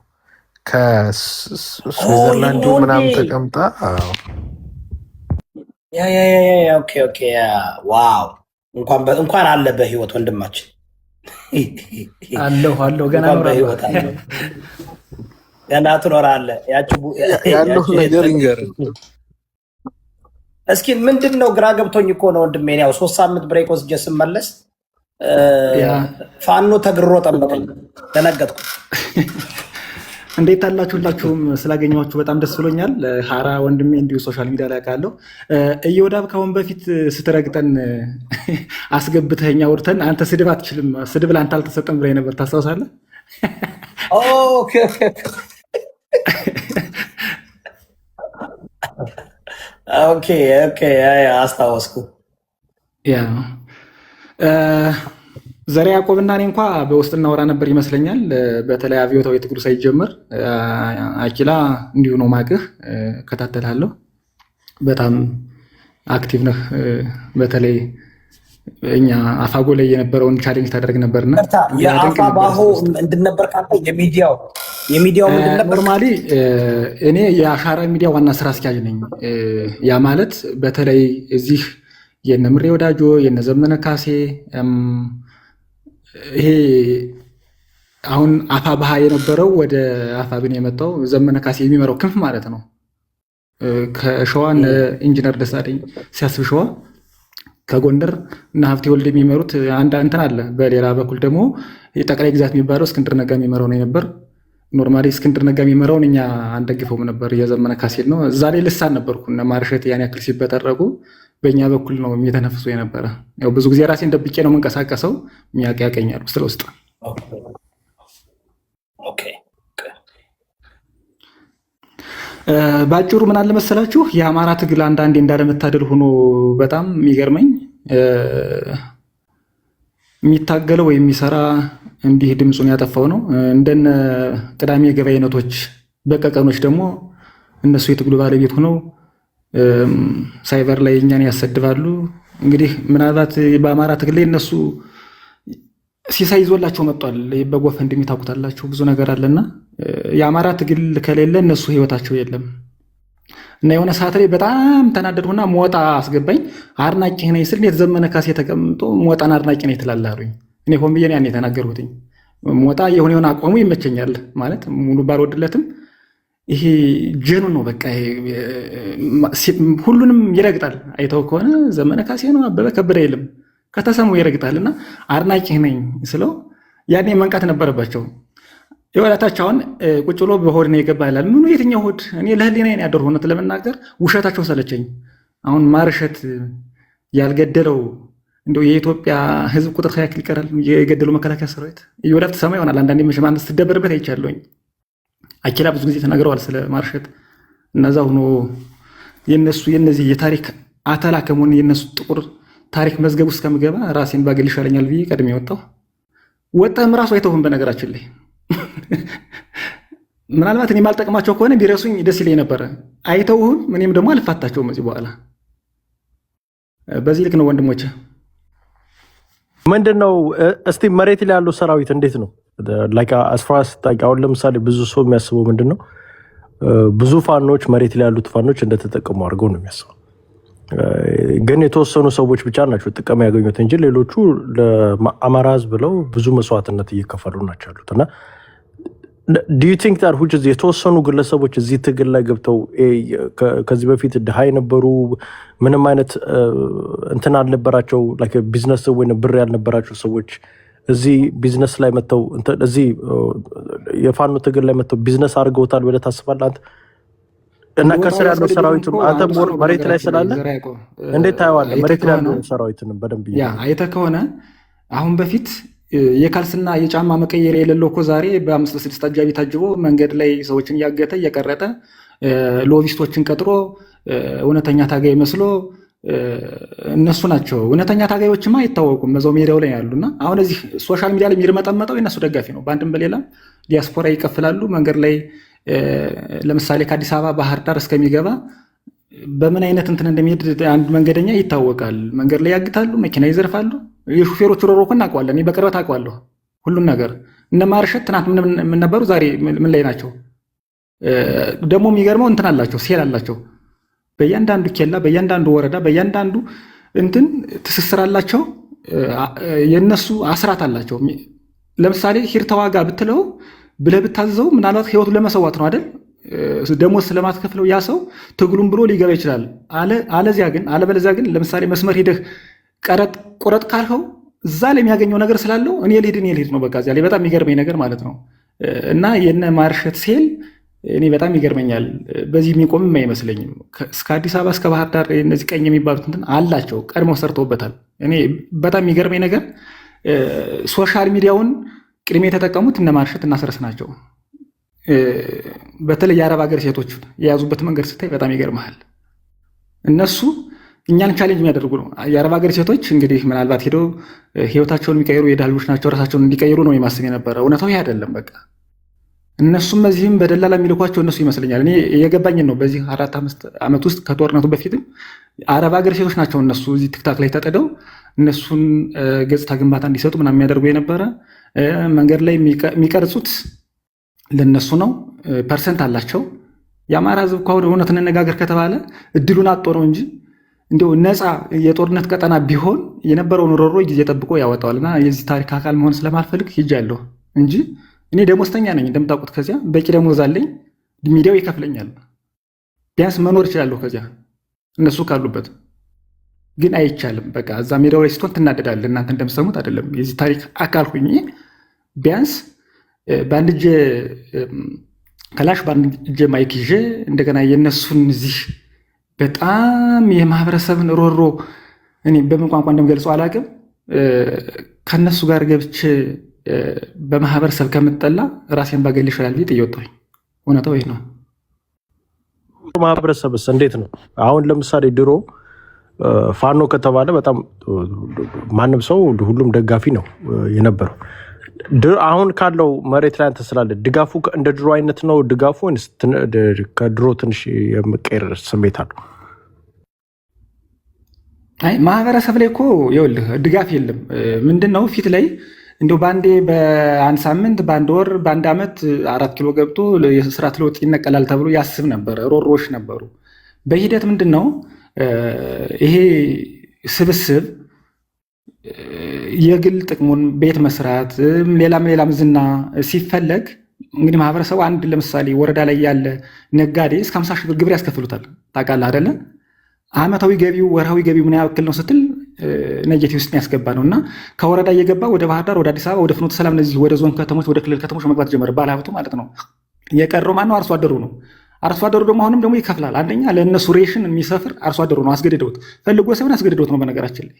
ከስዊዘርላንዱ ምናምን ተቀምጣ ኦኬ ዋው። እንኳን አለ በህይወት ወንድማችን አለሁ ገና ትኖራለህ። ያለው ነገር ይንገር እስኪ። ምንድን ነው ግራ ገብቶኝ እኮ ነው ወንድሜ። ያው 3 ሳምንት ብሬክ ወስጄ ስመለስ ፋኖ ተግሮ ጠበቀኝ፣ ደነገጥኩ። እንዴት አላችሁ? ሁላችሁም ስላገኘኋችሁ በጣም ደስ ብሎኛል። ሀራ ወንድሜ እንዲሁ ሶሻል ሚዲያ ላይ ካለው እዮዳብ ከአሁን በፊት ስትረግጠን አስገብተኸኝ አውርተን አንተ ስድብ አትችልም፣ ስድብ ለአንተ አልተሰጠም ብለህ ነበር። ታስታውሳለህ? ኦኬ አስታወስኩ። ዘረ ያዕቆብና እኔ እንኳ በውስጥ እናወራ ነበር ይመስለኛል። በተለይ አብዮታዊ ትግሉ ሳይጀምር አኪላ እንዲሁ ነው ማቅህ እከታተልሃለሁ። በጣም አክቲቭ ነህ። በተሌ እኛ አፋጎ ላይ የነበረውን ቻሌንጅ ታደርግ ነበርና የአፋባሆ ምንድን ነበር ካንተ የሚዲያው ምንድን ነበር? ኖርማሊ እኔ የአሻራ ሚዲያ ዋና ስራ አስኪያጅ ነኝ። ያ ማለት በተለይ እዚህ የነምሬ ወዳጆ የነዘመነ ካሴ ይሄ አሁን አፋባሃ የነበረው ወደ አፋብን የመጣው ዘመነ ካሴ የሚመራው ክንፍ ማለት ነው። ከሸዋ ኢንጂነር ደሳለኝ ሲያስብ ሸዋ ከጎንደር እና ሀብቴ ወልድ የሚመሩት አንድ እንትን አለ። በሌላ በኩል ደግሞ የጠቅላይ ግዛት የሚባለው እስክንድር ነጋ የሚመራው ነው የነበር። ኖርማሊ እስክንድር ነጋ የሚመራውን እኛ አንደግፈውም ነበር። የዘመነ ካሴል ነው። እዛ ላይ ልሳን ነበርኩ። እነ ማርሸት ያን ያክል ሲበጠረቁ በእኛ በኩል ነው የሚተነፍሱ የነበረ። ያው ብዙ ጊዜ ራሴን ደብቄ ነው የምንቀሳቀሰው። የሚያውቅ ያቀኛል ውስጥ ለውስጥ። በአጭሩ ምን አለ መሰላችሁ፣ የአማራ ትግል አንዳንዴ እንዳለመታደል ሆኖ በጣም የሚገርመኝ የሚታገለው ወይም የሚሰራ እንዲህ ድምፁን ያጠፋው ነው። እንደነ ቅዳሜ ገበያ አይነቶች በቀቀኖች ደግሞ እነሱ የትግሉ ባለቤት ሆነው ሳይበር ላይ እኛን ያሰድባሉ። እንግዲህ ምናልባት በአማራ ትግል ላይ እነሱ ሲሳይ ይዞላቸው መጥቷል። በጎፈንድሚ ታውቁታላችሁ፣ ብዙ ነገር አለና የአማራ ትግል ከሌለ እነሱ ህይወታቸው የለም። እና የሆነ ሰዓት ላይ በጣም ተናደድኩና ሞጣ አስገባኝ። አድናቂ ነኝ ስል የተዘመነ ካሴ ተቀምጦ ሞጣን አድናቂ ነኝ ትላለህ አሉኝ። እኔ ሆን ብዬ ያን የተናገርኩትኝ። ሞጣ የሆነ አቋሙ ይመቸኛል ማለት ሙሉ ባልወድለትም ይሄ ጀኑ ነው። በቃ ሁሉንም ይረግጣል። አይተው ከሆነ ዘመነ ካሴ ነው አበበ ከበደ የለም ከተሰሙ ይረግጣል። እና አድናቂ ነኝ ስለው ያኔ መንቃት ነበረባቸው። የወላታች አሁን ቁጭ ብሎ በሆድ ነው የገባ ይላል። ምኑ የትኛው ሆድ? እኔ ለህሊና ያደር ሆነት ለመናገር ውሸታቸው ሰለቸኝ። አሁን ማርሸት ያልገደለው እንደው የኢትዮጵያ ህዝብ ቁጥር ያክል ይቀራል የገደለው መከላከያ ሰራዊት እየወዳፍ ተሰማ ይሆናል። አንዳንዴ መሸማን ስትደበርበት አይቻለሁኝ። አኪላ ብዙ ጊዜ ተናግረዋል ስለ ማርሸት። እነዛ ሆኖ የነዚህ የታሪክ አተላ ከመሆን የነሱ ጥቁር ታሪክ መዝገብ ውስጥ ከምገባ ራሴን ባገል ይሻለኛል ብዬ ቀድሜ ወጣም ራሱ አይተውም። በነገራችን ላይ ምናልባት እኔ ማልጠቅማቸው ከሆነ ቢረሱኝ ደስ ይለኝ ነበረ። አይተውም፣ እኔም ደግሞ አልፋታቸውም እዚህ በኋላ። በዚህ ልክ ነው ወንድሞቼ። ምንድነው እስቲ መሬት ላይ ያለው ሰራዊት እንዴት ነው? ላይክ አስፋስ አሁን ለምሳሌ ብዙ ሰው የሚያስበው ምንድነው ብዙ ፋኖች መሬት ላይ ያሉት ፋኖች እንደተጠቀሙ አድርገው ነው የሚያስበው። ግን የተወሰኑ ሰዎች ብቻ ናቸው ጥቅም ያገኙት እንጂ ሌሎቹ ለአማራ ህዝብ ብለው ብዙ መስዋዕትነት እየከፈሉ ናቸው ያሉት። እና do you think that which is የተወሰኑ ግለሰቦች እዚህ ትግል ላይ ገብተው ከዚህ በፊት ድሃ የነበሩ ምንም አይነት እንትን አልነበራቸው ላይክ ቢዝነስ ወይ ብር ያልነበራቸው ሰዎች እዚህ ቢዝነስ ላይ መተው እዚህ የፋኖ ትግል ላይ መተው ቢዝነስ አድርገውታል ብለህ ታስባለህ አንተ? እና ከስር ያለው ሰራዊት አንተ መሬት ላይ ስላለ እንዴት ታየዋለህ? መሬት ላይ ያለው ሰራዊትን በደንብ አይተህ ከሆነ አሁን በፊት የካልስና የጫማ መቀየር የሌለው እኮ ዛሬ በ5-6 አጃቢ ታጅቦ መንገድ ላይ ሰዎችን እያገተ እየቀረጠ ሎቢስቶችን ቀጥሮ እውነተኛ ታጋይ መስሎ እነሱ ናቸው። እውነተኛ ታጋዮችማ አይታወቁም፣ በዛው ሜዳው ላይ ያሉና አሁን እዚህ ሶሻል ሚዲያ ላይ የሚርመጠመጠው የነሱ ደጋፊ ነው። በአንድም በሌላም ዲያስፖራ ይከፍላሉ። መንገድ ላይ ለምሳሌ ከአዲስ አበባ ባህር ዳር እስከሚገባ በምን አይነት እንትን እንደሚሄድ አንድ መንገደኛ ይታወቃል። መንገድ ላይ ያግታሉ፣ መኪና ይዘርፋሉ። የሹፌሮቹ ሮሮ እኮ እናውቀዋለን። እኔ በቅርበት አውቀዋለሁ ሁሉን ነገር። እነ ማርሸት ትናንት ምን ነበሩ? ዛሬ ምን ላይ ናቸው? ደግሞ የሚገርመው እንትን አላቸው፣ ሴል አላቸው። በእያንዳንዱ ኬላ፣ በእያንዳንዱ ወረዳ፣ በእያንዳንዱ እንትን ትስስር አላቸው። የነሱ አስራት አላቸው። ለምሳሌ ሂድ ተዋጋ ብትለው ብለህ ብታዘው ምናልባት ህይወቱ ለመሰዋት ነው አይደል? ደሞዝ ስለማትከፍለው ያ ሰው ትግሉም ብሎ ሊገባ ይችላል። አለበለዚያ ግን ለምሳሌ መስመር ሂደህ ቀረጥ ቁረጥ ካልከው እዛ ላይ የሚያገኘው ነገር ስላለው እኔ ልሂድ ነው በቃ። እዚያ ላይ በጣም የሚገርመኝ ነገር ማለት ነው። እና የነ ማርሸት ሴል እኔ በጣም ይገርመኛል። በዚህ የሚቆምም አይመስለኝም። እስከ አዲስ አበባ እስከ ባህር ዳር እነዚህ ቀኝ የሚባሉት እንትን አላቸው፣ ቀድሞ ሰርተውበታል። እኔ በጣም የሚገርመኝ ነገር ሶሻል ሚዲያውን ቅድሜ የተጠቀሙት እነ ማርሸት እና አስረስ ናቸው። በተለይ የአረብ ሀገር ሴቶች የያዙበት መንገድ ስታይ በጣም ይገርመሃል። እነሱ እኛን ቻሌንጅ የሚያደርጉ ነው። የአረብ ሀገር ሴቶች እንግዲህ ምናልባት ሄደው ህይወታቸውን የሚቀይሩ የድሃ ልጆች ናቸው፣ ራሳቸውን እንዲቀይሩ ነው የማስብ የነበረ። እውነታው ይሄ አይደለም። በቃ እነሱም በዚህም በደላላ የሚልኳቸው እነሱ ይመስለኛል። እኔ የገባኝን ነው። በዚህ 4-5 ዓመት ውስጥ ከጦርነቱ በፊትም አረብ ሀገር ሴቶች ናቸው እነሱ እዚህ ቲክታክ ላይ ተጠደው እነሱን ገጽታ ግንባታ እንዲሰጡ ምናምን የሚያደርጉ የነበረ። መንገድ ላይ የሚቀርጹት ለነሱ ነው። ፐርሰንት አላቸው። የአማራ ህዝብ ከሆነ እውነት እንነጋገር ከተባለ እድሉን አጦ ነው እንጂ እንዲያው ነፃ የጦርነት ቀጠና ቢሆን የነበረውን ሮሮ ጊዜ ጠብቆ ያወጣዋል። እና የዚህ ታሪክ አካል መሆን ስለማልፈልግ ሂጃለሁ እንጂ እኔ ደሞዝተኛ ነኝ እንደምታውቁት። ከዚያ በቂ ደሞዝ አለኝ፣ ሚዲያው ይከፍለኛል። ቢያንስ መኖር እችላለሁ ከዚያ እነሱ ካሉበት። ግን አይቻልም። በቃ እዛ ሜዳው ላይ ስትሆን ትናደዳለህ። እናንተ እንደምሰሙት አይደለም። የዚህ ታሪክ አካል ሁኜ ቢያንስ በአንድ እጄ ከላሽ በአንድ እጄ ማይክ ይዤ እንደገና የእነሱን እዚህ በጣም የማህበረሰብን ሮሮ እኔ በምን ቋንቋ እንደምገልጸው አላውቅም። ከእነሱ ጋር ገብቼ በማህበረሰብ ከምጠላ ራሴን ባገል ይሻላል ብዬ ጥዬ ወጣሁኝ። እውነታው ይህ ነው። ማህበረሰብስ እንዴት ነው? አሁን ለምሳሌ ድሮ ፋኖ ከተባለ በጣም ማንም ሰው ሁሉም ደጋፊ ነው የነበረው። አሁን ካለው መሬት ላይ አንተ ስላለ ድጋፉ እንደ ድሮ አይነት ነው ድጋፉ ወይስ ከድሮ ትንሽ የመቀየር ስሜት አለው? አይ ማህበረሰብ ላይ እኮ ይኸውልህ ድጋፍ የለም። ምንድነው ፊት ላይ እንደው ባንዴ በአንድ ሳምንት በአንድ ወር በአንድ ዓመት 4 ኪሎ ገብቶ የስርዓት ለውጥ ይነቀላል ተብሎ ያስብ ነበር። ሮሮዎች ነበሩ። በሂደት ምንድነው ይሄ ስብስብ የግል ጥቅሙን ቤት መስራት ሌላም ዝና ሲፈለግ እንግዲህ ማህበረሰቡ አንድ ለምሳሌ ወረዳ ላይ ያለ ነጋዴ እስከ 50 ሺህ ብር ግብር ያስከፍሉታል። ታውቃለህ አይደለ? አመታዊ ገቢው ወርሃዊ ገቢው ምን ያክል ነው ስትል ኔጌቲቭ ውስጥ ያስገባ ነው። እና ከወረዳ እየገባ ወደ ባህር ዳር፣ ወደ አዲስ አበባ፣ ወደ ፍኖተ ሰላም እነዚህ ወደ ዞን ከተሞች፣ ወደ ክልል ከተሞች መግባት ጀመረ። ባለሀብቱ ማለት ነው። የቀረው ማነው? አርሶ አደሩ ነው። አርሶ አደሩ ደግሞ አሁንም ደግሞ ይከፍላል። አንደኛ ለእነሱ ሬሽን የሚሰፍር አርሶ አደሩ ነው። አስገድደውት ፈልጎ ሳይሆን አስገድደውት ነው። በነገራችን ላይ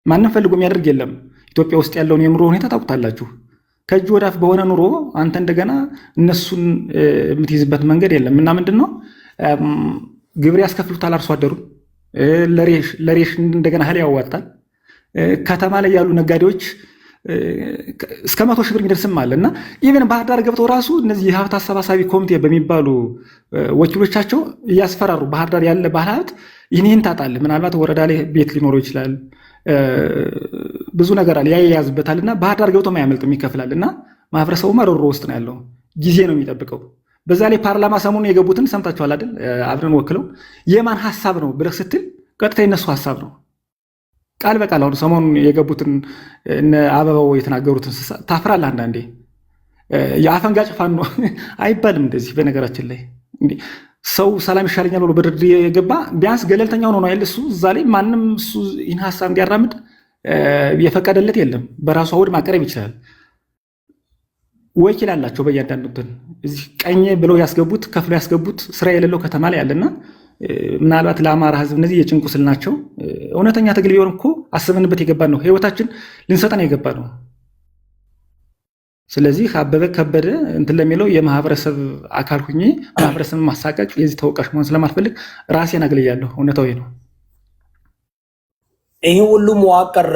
ማንም ፈልጎ የሚያደርግ የለም። ኢትዮጵያ ውስጥ ያለውን የኑሮ ሁኔታ ታውቁታላችሁ። ከእጅ ወዳፍ በሆነ ኑሮ አንተ እንደገና እነሱን የምትይዝበት መንገድ የለም። እና ምንድን ነው ግብር ያስከፍሉታል አርሶ አደሩ ለሬሽን እንደገና እህል ያዋጣል። ከተማ ላይ ያሉ ነጋዴዎች እስከ 100 ሺህ ብር የሚደርስም አለ። እና ኢቨን ባህር ዳር ገብተው ራሱ እነዚህ የሀብት አሰባሳቢ ኮሚቴ በሚባሉ ወኪሎቻቸው እያስፈራሩ ባህር ዳር ያለ ባለሀብት ይህን ታጣለህ፣ ምናልባት ወረዳ ላይ ቤት ሊኖረው ይችላል፣ ብዙ ነገር አለ ያያያዝበታል። እና ባህር ዳር ገብቶ አያመልጥም፣ ይከፍላል። እና ማህበረሰቡ መሮሮ ውስጥ ነው ያለው። ጊዜ ነው የሚጠብቀው። በዛ ላይ ፓርላማ ሰሞኑን የገቡትን ሰምታችኋል አይደል? አብረን ወክለው የማን ሀሳብ ነው ብለህ ስትል ቀጥታ የነሱ ሀሳብ ነው ቃል በቃል። አሁን ሰሞኑን የገቡትን እነ አበባው የተናገሩትን ታፍራለህ አንዳንዴ። የአፈንጋጭ ፋኖ አይባልም እንደዚህ። በነገራችን ላይ ሰው ሰላም ይሻለኛል ብሎ በድርድር የገባ ቢያንስ ገለልተኛው ነው አይደል? እሱ እዛ ላይ ማንም እሱ ይህን ሀሳብ እንዲያራምድ የፈቀደለት የለም። በራሱ አውድ ማቅረብ ይችላል። ወኪል አላቸው በእያንዳንዱ እንትን እዚህ ቀኝ ብለው ያስገቡት ከፍሎ ያስገቡት ስራ የሌለው ከተማ ላይ ያለና ምናልባት ለአማራ ሕዝብ እነዚህ የጭንቁ ስል ናቸው። እውነተኛ ትግል ቢሆን እኮ አስበንበት የገባ ነው። ህይወታችን ልንሰጠን የገባ ነው። ስለዚህ አበበ ከበደ እንትን ለሚለው የማህበረሰብ አካል ሁኜ ማህበረሰብ ማሳቀቅ የዚህ ተወቃሽ መሆን ስለማልፈልግ ራሴን አግልያለሁ። እውነታዊ ነው። ይህ ሁሉ መዋቅር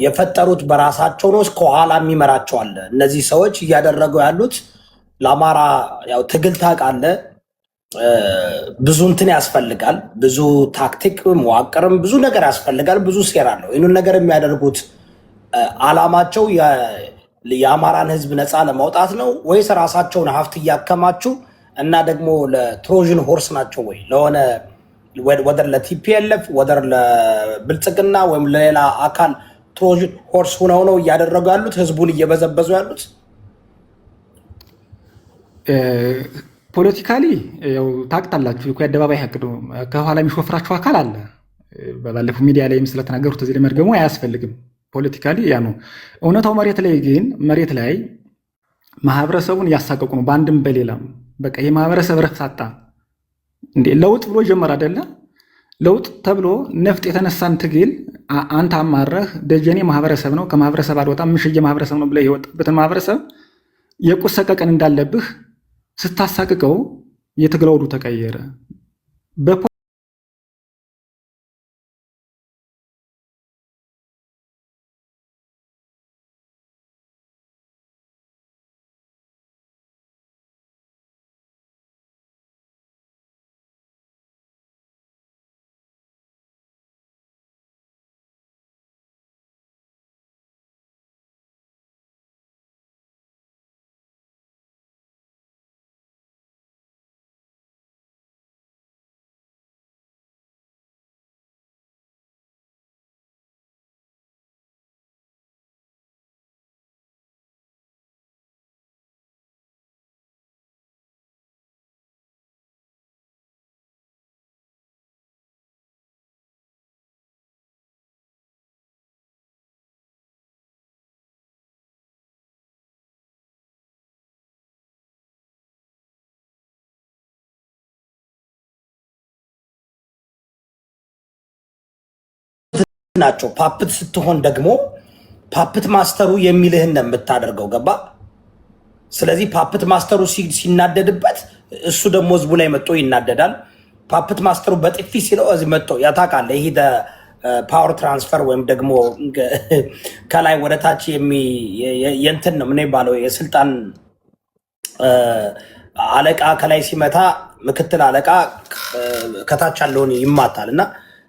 የፈጠሩት በራሳቸው ነው። እስከኋላ የሚመራቸው አለ። እነዚህ ሰዎች እያደረጉ ያሉት ለአማራ ያው ትግል ታውቃለህ፣ ብዙ እንትን ያስፈልጋል፣ ብዙ ታክቲክ መዋቅርም ብዙ ነገር ያስፈልጋል፣ ብዙ ሴራ አለው። ይህንን ነገር የሚያደርጉት አላማቸው የአማራን ህዝብ ነፃ ለማውጣት ነው ወይስ ራሳቸውን ሀብት እያከማቹ እና ደግሞ ለትሮዥን ሆርስ ናቸው ወይ ለሆነ ወደር ለቲፒኤልኤፍ ወደር ለብልጽግና ወይም ለሌላ አካል ትሮዥን ሆርስ ሆነው ነው እያደረጉ ያሉት ህዝቡን እየበዘበዙ ያሉት? ፖለቲካሊ ያው ታውቃላችሁ እኮ የአደባባይ ሀቅ ነው። ከኋላ የሚሾፍራችሁ አካል አለ። ባለፈው ሚዲያ ላይም ስለተናገሩት እዚህ ለመድገሙ አያስፈልግም። ፖለቲካሊ ያ ነው እውነታው። መሬት ላይ ግን መሬት ላይ ማህበረሰቡን እያሳቀቁ ነው በአንድም በሌላም። በቃ የማህበረሰብ ረፍት አጣ እንዴ? ለውጥ ብሎ ጀመር አይደለ? ለውጥ ተብሎ ነፍጥ የተነሳን ትግል አንተ አማረህ ደጀኔ ማህበረሰብ ነው ከማህበረሰብ አልወጣም ምሽዬ ማህበረሰብ ነው ብለህ የወጣበትን ማህበረሰብ የቁሰቀቀን እንዳለብህ ስታሳቅቀው የትግል አውዱ ተቀየረ። ናቸው። ፓፕት ስትሆን ደግሞ ፓፕት ማስተሩ የሚልህን ነው የምታደርገው። ገባ? ስለዚህ ፓፕት ማስተሩ ሲናደድበት እሱ ደግሞ ህዝቡ ላይ መጥቶ ይናደዳል። ፓፕት ማስተሩ በጥፊ ሲለው እዚህ መጥቶ ያታቃለ። ይሄ ፓወር ትራንስፈር ወይም ደግሞ ከላይ ወደ ታች የእንትን ነው ምን ይባለው የስልጣን አለቃ ከላይ ሲመታ ምክትል አለቃ ከታች ያለውን ይማታል። እና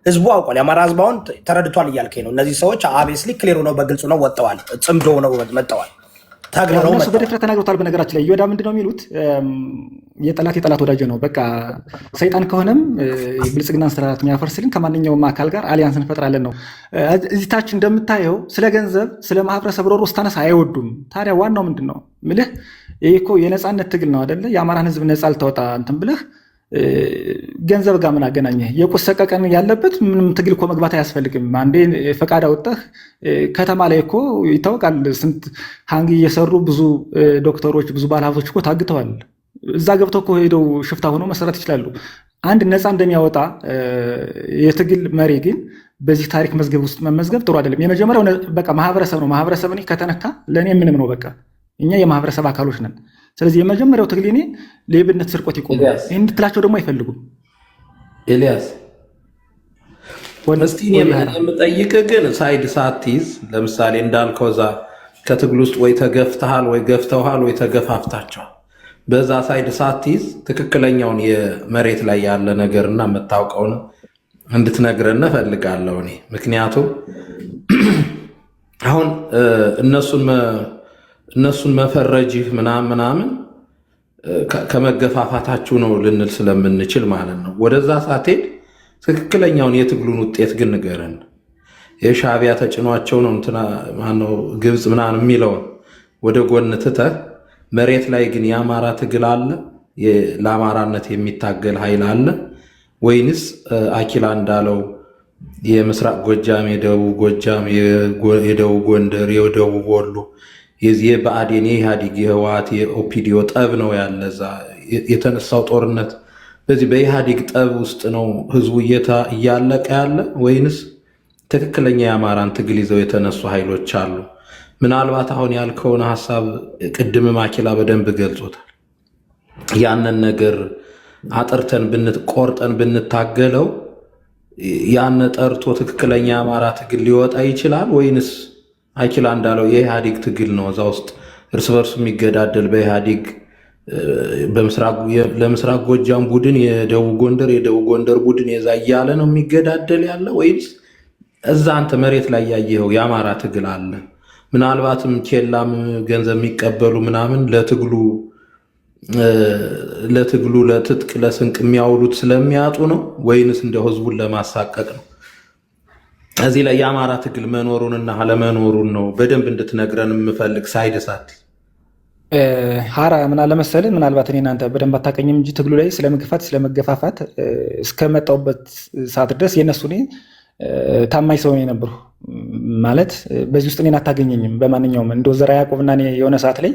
ህዝቡ አውቋል። የአማራ ህዝብ አሁን ተረድቷል እያልከኝ ነው። እነዚህ ሰዎች አቤስሊ ክሊር ነው፣ በግልጽ ነው ወጥተዋል፣ ጽምዶ ነው መጥተዋል፣ ታግለው ነው በድፍረት ተናግረውታል። በነገራችን ላይ እዮዳ ምንድነው የሚሉት? የጠላት ወዳጅ ነው። በቃ ሰይጣን ከሆነም የብልጽግናን ስርዓት የሚያፈርስልን ከማንኛውም አካል ጋር አሊያንስ እንፈጥራለን ነው። እዚህ ታች እንደምታየው ስለ ገንዘብ ስለ ማህበረሰብ ሮሮ ስታነሳ አይወዱም። ታዲያ ዋናው ምንድን ነው ምልህ? ይህ እኮ የነፃነት ትግል ነው አደለ? የአማራን ህዝብ ነፃ ልታወጣ እንትን ብለህ ገንዘብ ጋር ምን አገናኘህ? የቁሰቀቀን ያለበት ምንም ትግል እኮ መግባት አያስፈልግም። አንዴ ፈቃድ አውጥተህ ከተማ ላይ እኮ ይታወቃል። ስንት ሀንግ እየሰሩ ብዙ ዶክተሮች ብዙ ባለሀብቶች እኮ ታግተዋል። እዛ ገብተው እኮ ሄደው ሽፍታ ሆነው መሰራት ይችላሉ። አንድ ነፃ እንደሚያወጣ የትግል መሪ ግን በዚህ ታሪክ መዝገብ ውስጥ መመዝገብ ጥሩ አይደለም። የመጀመሪያው በቃ ማህበረሰብ ነው። ማህበረሰብ እኔ ከተነካ ለእኔ ምንም ነው። በቃ እኛ የማህበረሰብ አካሎች ነን። ስለዚህ የመጀመሪያው ትግል እኔ ሌብነት፣ ስርቆት ይቆም። ይህን እንድትላቸው ደግሞ አይፈልጉም። ኤልያስ እስቲ የምጠይቅህ ግን ሳይድ ሳትይዝ ለምሳሌ እንዳልከው እዛ ከትግል ውስጥ ወይ ተገፍተሃል ወይ ገፍተውሃል ወይ ተገፋፍታቸዋል። በዛ ሳይድ ሳትይዝ ትክክለኛውን የመሬት ላይ ያለ ነገርና የምታውቀውን እንድትነግረን እፈልጋለሁ እኔ። ምክንያቱም አሁን እነሱን መፈረጅህ ምናምን ከመገፋፋታችሁ ነው ልንል ስለምንችል ማለት ነው። ወደዛ ሳትሄድ ትክክለኛውን የትግሉን ውጤት ግን ንገረን። የሻዕቢያ ተጭኗቸው ነው እንትና ማነው ግብፅ ምናምን የሚለውን ወደ ጎን ትተህ መሬት ላይ ግን የአማራ ትግል አለ፣ ለአማራነት የሚታገል ኃይል አለ ወይንስ አኪላ እንዳለው የምስራቅ ጎጃም፣ የደቡብ ጎጃም፣ የደቡብ ጎንደር፣ የደቡብ ወሎ የዚህ የብአዴን የኢህአዴግ የህወሓት የኦፒዲዮ ጠብ ነው ያለ እዛ የተነሳው ጦርነት በዚህ በኢህአዴግ ጠብ ውስጥ ነው ህዝቡ እያለቀ ያለ ወይንስ ትክክለኛ የአማራን ትግል ይዘው የተነሱ ኃይሎች አሉ? ምናልባት አሁን ያልከውን ሀሳብ ቅድም ማኪላ በደንብ ገልጾታል። ያንን ነገር አጥርተን ቆርጠን ብንታገለው ያን ጠርቶ ትክክለኛ የአማራ ትግል ሊወጣ ይችላል ወይንስ አኪላ እንዳለው የኢህአዴግ ትግል ነው እዛ ውስጥ እርስ በርሱ የሚገዳደል በኢህአዴግ ለምስራቅ ጎጃም ቡድን የደቡብ ጎንደር ቡድን የዛ እያለ ነው የሚገዳደል ያለ ወይስ እዛ አንተ መሬት ላይ ያየኸው የአማራ ትግል አለ? ምናልባትም ኬላም ገንዘብ የሚቀበሉ ምናምን ለትግሉ ለትጥቅ ለስንቅ የሚያውሉት ስለሚያጡ ነው ወይንስ እንደ ህዝቡን ለማሳቀቅ ነው? እዚህ ላይ የአማራ ትግል መኖሩንና አለመኖሩን ነው በደንብ እንድትነግረን የምፈልግ። ሳይድ ሳት ሀራ ምን አለ መሰለህ፣ ምናልባት እኔ እናንተ በደንብ አታውቀኝም እንጂ ትግሉ ላይ ስለመገፋፋት እስከመጣሁበት ሰዓት ድረስ የእነሱ እኔ ታማኝ ሰው የነበሩ ማለት በዚህ ውስጥ እኔን አታገኘኝም። በማንኛውም እንደ ዘራ ያዕቆብና እኔ የሆነ ሰዓት ላይ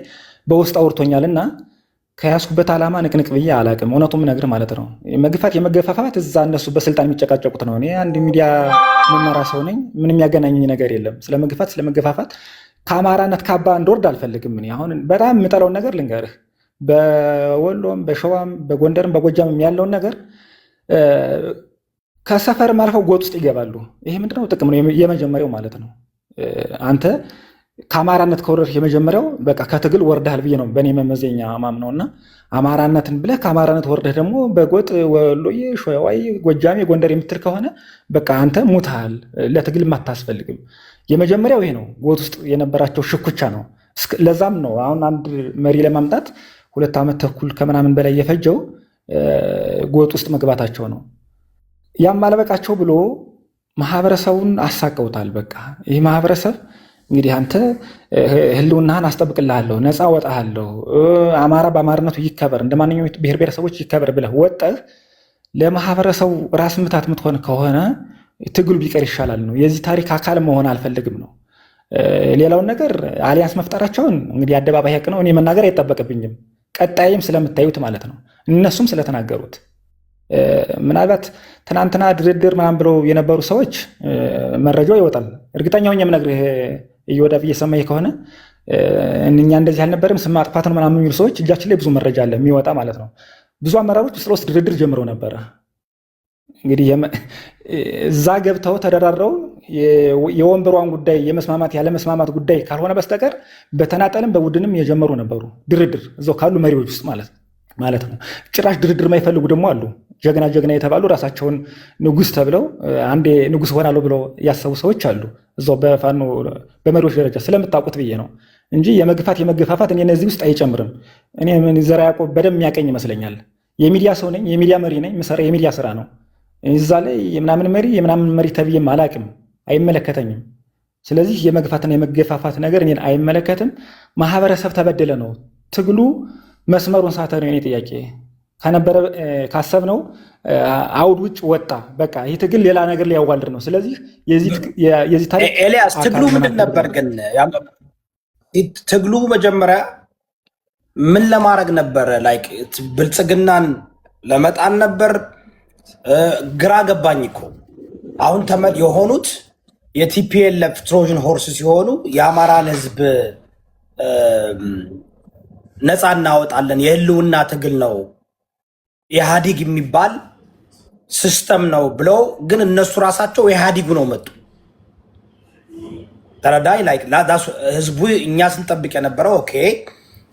በውስጥ አውርቶኛልና ከያዝኩበት ዓላማ ንቅንቅ ብዬ አላቅም። እውነቱም ነግር ማለት ነው። የመገፋፋት እዛ እነሱ በስልጣን የሚጨቃጨቁት ነው። እኔ አንድ ሚዲያ መመራ ሰው ነኝ። ምንም ያገናኘኝ ነገር የለም። ስለመገፋፋት ከአማራነት ካባ እንድወርድ አልፈልግም። እኔ አሁን በጣም የምጠላውን ነገር ልንገርህ። በወሎም በሸዋም በጎንደርም በጎጃምም ያለውን ነገር ከሰፈርም አልፈው ጎጥ ውስጥ ይገባሉ። ይሄ ምንድነው ጥቅም ነው? የመጀመሪያው ማለት ነው። አንተ ከአማራነት ከወረድህ የመጀመሪያው በቃ ከትግል ወርደሃል ብዬ ነው በእኔ መመዘኛ ማምነው። እና አማራነትን ብለህ ከአማራነት ወርደህ ደግሞ በጎጥ ወሎዬ፣ ሸዋይ፣ ጎጃሜ፣ ጎንደር የምትል ከሆነ በቃ አንተ ሙትሃል፣ ለትግልም አታስፈልግም። የመጀመሪያው ይሄ ነው። ጎጥ ውስጥ የነበራቸው ሽኩቻ ነው። ለዛም ነው አሁን አንድ መሪ ለማምጣት 2 ዓመት ተኩል ከምናምን በላይ የፈጀው ጎጥ ውስጥ መግባታቸው ነው። ያም አለበቃቸው ብሎ ማህበረሰቡን አሳቀውታል። በቃ ይህ ማህበረሰብ እንግዲህ አንተ ህልውናህን አስጠብቅልሃለሁ፣ ነፃ ወጣሃለሁ፣ አማራ በአማርነቱ ይከበር፣ እንደ ማንኛውም ብሔር ብሔረሰቦች ይከበር ብለህ ወጠህ ለማህበረሰቡ ራስ ምታት የምትሆን ከሆነ ትግሉ ቢቀር ይሻላል ነው። የዚህ ታሪክ አካል መሆን አልፈልግም ነው። ሌላውን ነገር አሊያንስ መፍጠራቸውን እንግዲህ አደባባይ ሀቅ ነው። እኔ መናገር አይጠበቅብኝም። ቀጣይም ስለምታዩት ማለት ነው፣ እነሱም ስለተናገሩት ምናልባት ትናንትና ድርድር ምናምን ብለው የነበሩ ሰዎች መረጃው ይወጣል። እርግጠኛ ሆኜ የምነግርህ እየወዳብ እየሰማኝ ከሆነ እኛ እንደዚህ አልነበረም ስም ማጥፋት ነው ምናምን የሚሉ ሰዎች እጃችን ላይ ብዙ መረጃ አለ የሚወጣ ማለት ነው። ብዙ አመራሮች ውስጥ ለውስጥ ድርድር ጀምረው ነበረ። እንግዲህ እዛ ገብተው ተደራድረው የወንበሯን ጉዳይ የመስማማት ያለመስማማት ጉዳይ ካልሆነ በስተቀር በተናጠልም በቡድንም የጀመሩ ነበሩ ድርድር እዛው ካሉ መሪዎች ውስጥ ማለት ነው። ጭራሽ ድርድር የማይፈልጉ ደግሞ አሉ። ጀግና የተባሉ ራሳቸውን ንጉስ ተብለው አንዴ ንጉስ ሆናለሁ ብለው ያሰቡ ሰዎች አሉ። እዛው በፋኖ በመሪዎች ደረጃ ስለምታውቁት ብዬ ነው እንጂ የመገፋፋት እኔ እነዚህ ውስጥ አይጨምርም። እኔ ዘራ ያዕቆብ በደንብ የሚያቀኝ ይመስለኛል። የሚዲያ ሰው ነኝ፣ የሚዲያ መሪ ነኝ። የምሰራ የሚዲያ ስራ ነው። እዛ ላይ የምናምን መሪ ተብዬም አላቅም፣ አይመለከተኝም። ስለዚህ የመግፋትና የመገፋፋት ነገር እኔን አይመለከትም። ማህበረሰብ ተበደለ ነው ትግሉ መስመሩን ሳተ ነው የኔ ጥያቄ። ከነበረ ካሰብነው አውድ ውጭ ወጣ። በቃ ይህ ትግል ሌላ ነገር ሊያዋልድ ነው። ስለዚህ የዚህ ታሪክ ኤልያስ ትግሉ ምንድን ነበር ግን? ትግሉ መጀመሪያ ምን ለማድረግ ነበረ? ላይክ ብልጽግናን ለመጣን ነበር? ግራ ገባኝ እኮ አሁን ተመድ የሆኑት የቲፒኤልኤፍ ትሮዥን ሆርስ ሲሆኑ የአማራን ህዝብ ነፃ እናወጣለን የህልውና ትግል ነው ኢህአዲግ የሚባል ሲስተም ነው ብለው ግን እነሱ ራሳቸው ኢህአዲጉ ነው መጡ። ተረዳይ ላይክ ህዝቡ እኛ ስንጠብቅ የነበረው ኦኬ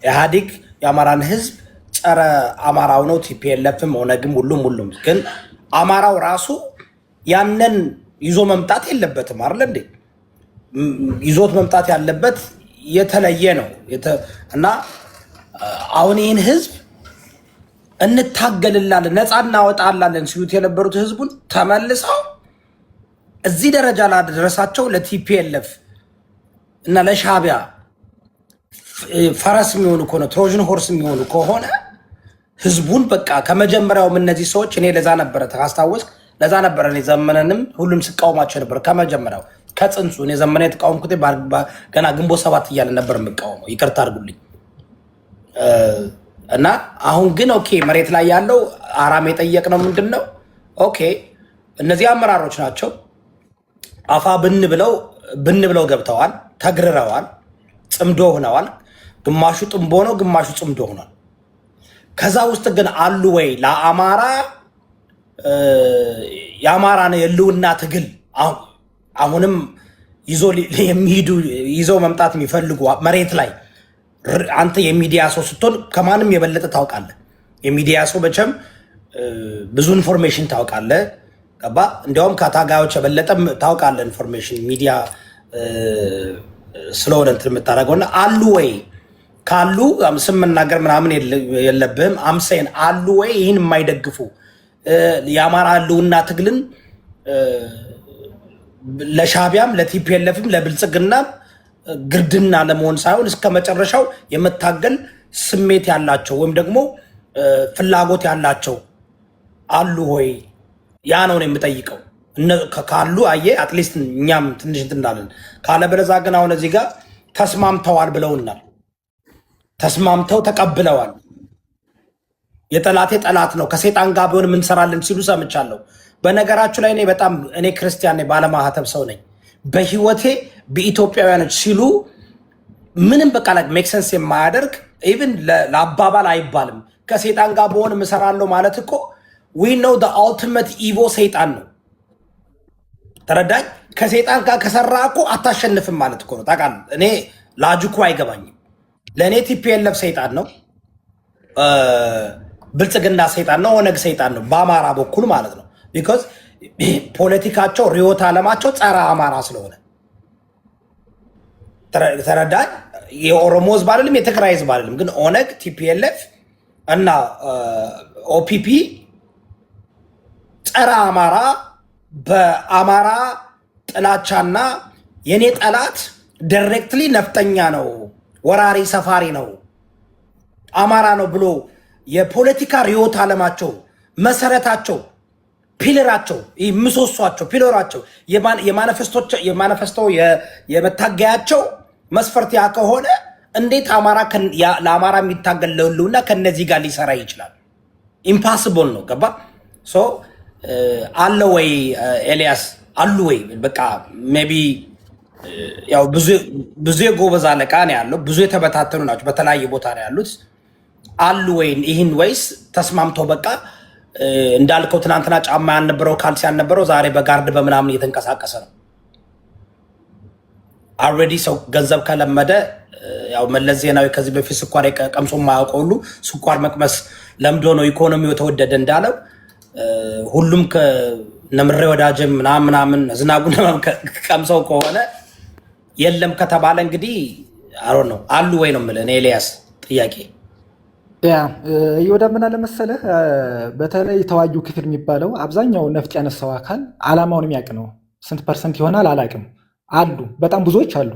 ኢህአዲግ የአማራን ህዝብ ጸረ አማራው ነው ቲፒኤልኤፍም ኦነግም ሁሉም ግን አማራው ራሱ ያንን ይዞ መምጣት የለበትም አይደል እንዴ? ይዞት መምጣት ያለበት የተለየ ነው እና አሁን ይህን ህዝብ እንታገልላለን ነፃ እናወጣላለን ሲሉት የነበሩት ህዝቡን ተመልሰው እዚህ ደረጃ ላደረሳቸው ለቲፒኤልኤፍ እና ለሻዕቢያ ፈረስ የሚሆኑ ከሆነ ትሮዥን ሆርስ የሚሆኑ ከሆነ ህዝቡን በቃ ከመጀመሪያውም እነዚህ ሰዎች እኔ ለዛ ነበረ ታስታውስክ፣ ለዛ ነበረ እኔ ዘመነንም ሁሉም ስቃወማቸው ነበር ከመጀመሪያው ከጽንሱ። እኔ ዘመነ የተቃወምኩት ገና ግንቦት 7 እያለ ነበር የምቃወመው፣ ይቅርታ አድርጉልኝ። እና አሁን ግን ኦኬ መሬት ላይ ያለው አራም የጠየቅነው ምንድን ነው? ኦኬ እነዚህ አመራሮች ናቸው። አፋ ብን ብለው ገብተዋል፣ ተግርረዋል፣ ጽምዶ ሆነዋል። ግማሹ ጥንቦ ነው፣ ግማሹ ጽምዶ ሆኗል። ከዛ ውስጥ ግን አሉ ወይ ለአማራ የአማራን የህልውና ትግል አሁንም ይዘው መምጣት የሚፈልጉ መሬት ላይ አንተ የሚዲያ ሰው ስትሆን ከማንም የበለጠ ታውቃለህ። የሚዲያ ሰው መቼም ብዙ ኢንፎርሜሽን ታውቃለህ። ገባ? እንዲያውም ከታጋዮች የበለጠ ታውቃለህ ኢንፎርሜሽን ሚዲያ ስለሆነ እንትን የምታደርገውና አሉ ወይ ካሉ ስም መናገር ምናምን የለብህም። አምሳይን አሉ ወይ ይህን የማይደግፉ የአማራ ህልውና ትግልን ለሻዕቢያም ለቲፒኤልኤፍም ለብልጽግናም ግርድና ለመሆን ሳይሆን እስከ መጨረሻው የመታገል ስሜት ያላቸው ወይም ደግሞ ፍላጎት ያላቸው አሉ ሆይ? ያ ነው የምጠይቀው። ካሉ አየ አትሊስት እኛም ትንሽ እንትናለን። ካለበለዛ ግን አሁን እዚህ ጋር ተስማምተዋል ብለውናል። ተስማምተው ተቀብለዋል። የጠላቴ ጠላት ነው ከሰይጣን ጋር ቢሆን እንሰራለን ሲሉ ሰምቻለሁ። በነገራችሁ ላይ እኔ ክርስቲያን ነኝ፣ ባለማህተብ ሰው ነኝ። በህይወቴ በኢትዮጵያውያኖች ሲሉ ምንም በቃ ላይ ሜክ ሰንስ የማያደርግ ኢቭን ለአባባል አይባልም። ከሰይጣን ጋር በሆን እሰራለሁ ማለት እኮ ዊ ኖው ዘ አልቲሜት ኢቮ ሰይጣን ነው። ተረዳኝ። ከሰይጣን ጋር ከሰራ እኮ አታሸንፍም ማለት እኮ ነው። ታውቃለህ፣ እኔ ላጅኩ አይገባኝም። ለእኔ ቲፒኤልኤፍ ሰይጣን ነው፣ ብልጽግና ሰይጣን ነው፣ ኦነግ ሰይጣን ነው፣ በአማራ በኩል ማለት ነው። ቢኮዝ ፖለቲካቸው ርዕዮተ ዓለማቸው ጸረ አማራ ስለሆነ ተረዳኝ። የኦሮሞ ህዝብ አይደለም፣ የትግራይ ህዝብ አይደለም። ግን ኦነግ፣ ቲፒኤልኤፍ እና ኦፒፒ ጸረ አማራ በአማራ ጥላቻና የኔ ጠላት ዳይሬክትሊ ነፍጠኛ ነው፣ ወራሪ ሰፋሪ ነው፣ አማራ ነው ብሎ የፖለቲካ ርዕዮተ ዓለማቸው መሰረታቸው ፒለራቸው ምሰሷቸው ፒለራቸው የማኒፌስቶ የመታገያቸው መስፈርት ያ ከሆነ እንዴት አማራ ለአማራ የሚታገል ለህልውና ከነዚህ ጋር ሊሰራ ይችላል? ኢምፓስብል ነው። ገባ? አለ ወይ ኤልያስ አሉ ወይ? በቃ ሜቢ ያው ብዙ የጎበዝ አለቃ ነው ያለው፣ ብዙ የተበታተኑ ናቸው፣ በተለያየ ቦታ ነው ያሉት። አሉ ወይ ይህን ወይስ ተስማምተው በቃ እንዳልከው ትናንትና ጫማ ያልነበረው ካልሲ ያልነበረው ዛሬ በጋርድ በምናምን እየተንቀሳቀሰ ነው። አልሬዲ ሰው ገንዘብ ከለመደ ያው መለስ ዜናዊ ከዚህ በፊት ስኳር ቀምሶ የማያውቀው ሁሉ ስኳር መቅመስ ለምዶ ነው ኢኮኖሚው የተወደደ እንዳለው ሁሉም ከነምሬ ወዳጅም ምናምን ዝናቡን ቀምሰው ከሆነ የለም ከተባለ እንግዲህ አሮ ነው አሉ ወይ ነው የምልህ እኔ ኤልያስ ጥያቄ። ይወዳ ምን አለ መሰለህ፣ በተለይ ተዋጊው ክፍል የሚባለው አብዛኛው ነፍጥ ያነሳው አካል አላማውን የሚያውቅ ነው። ስንት ፐርሰንት ይሆናል አላውቅም፣ አሉ በጣም ብዙዎች አሉ።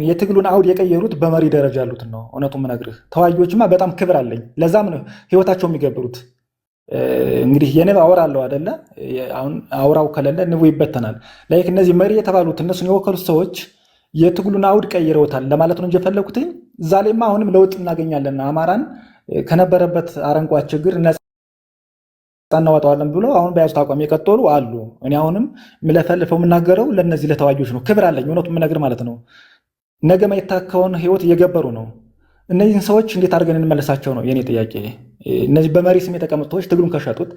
የትግሉን አውድ የቀየሩት በመሪ ደረጃ ያሉትን ነው። እውነቱን ምነግርህ ተዋጊዎችማ በጣም ክብር አለኝ። ለዛም ነው ህይወታቸው የሚገብሩት። እንግዲህ የንብ አውራ አለው አደለ? አሁን አውራው ከሌለ ንቡ ይበተናል። ላይክ እነዚህ መሪ የተባሉት እነሱን የወከሉት ሰዎች የትግሉን አውድ ቀይረውታል ለማለት ነው እንጂ የፈለኩትኝ እዛ ላይማ አሁንም ለውጥ እናገኛለን፣ አማራን ከነበረበት አረንቋ ችግር ነፃ እናወጣዋለን ብሎ አሁን በያዙት አቋም የቀጠሉ አሉ። እኔ አሁንም ምለፈልፈው የምናገረው ለእነዚህ ለተዋጊዎች ነው። ክብር አለኝ፣ እውነቱን የምነግር ማለት ነው። ነገ ማይታከውን ህይወት እየገበሩ ነው። እነዚህን ሰዎች እንዴት አድርገን እንመለሳቸው ነው የኔ ጥያቄ። እነዚህ በመሪ ስም የተቀመጡ ሰዎች ትግሉን ከሸጡት።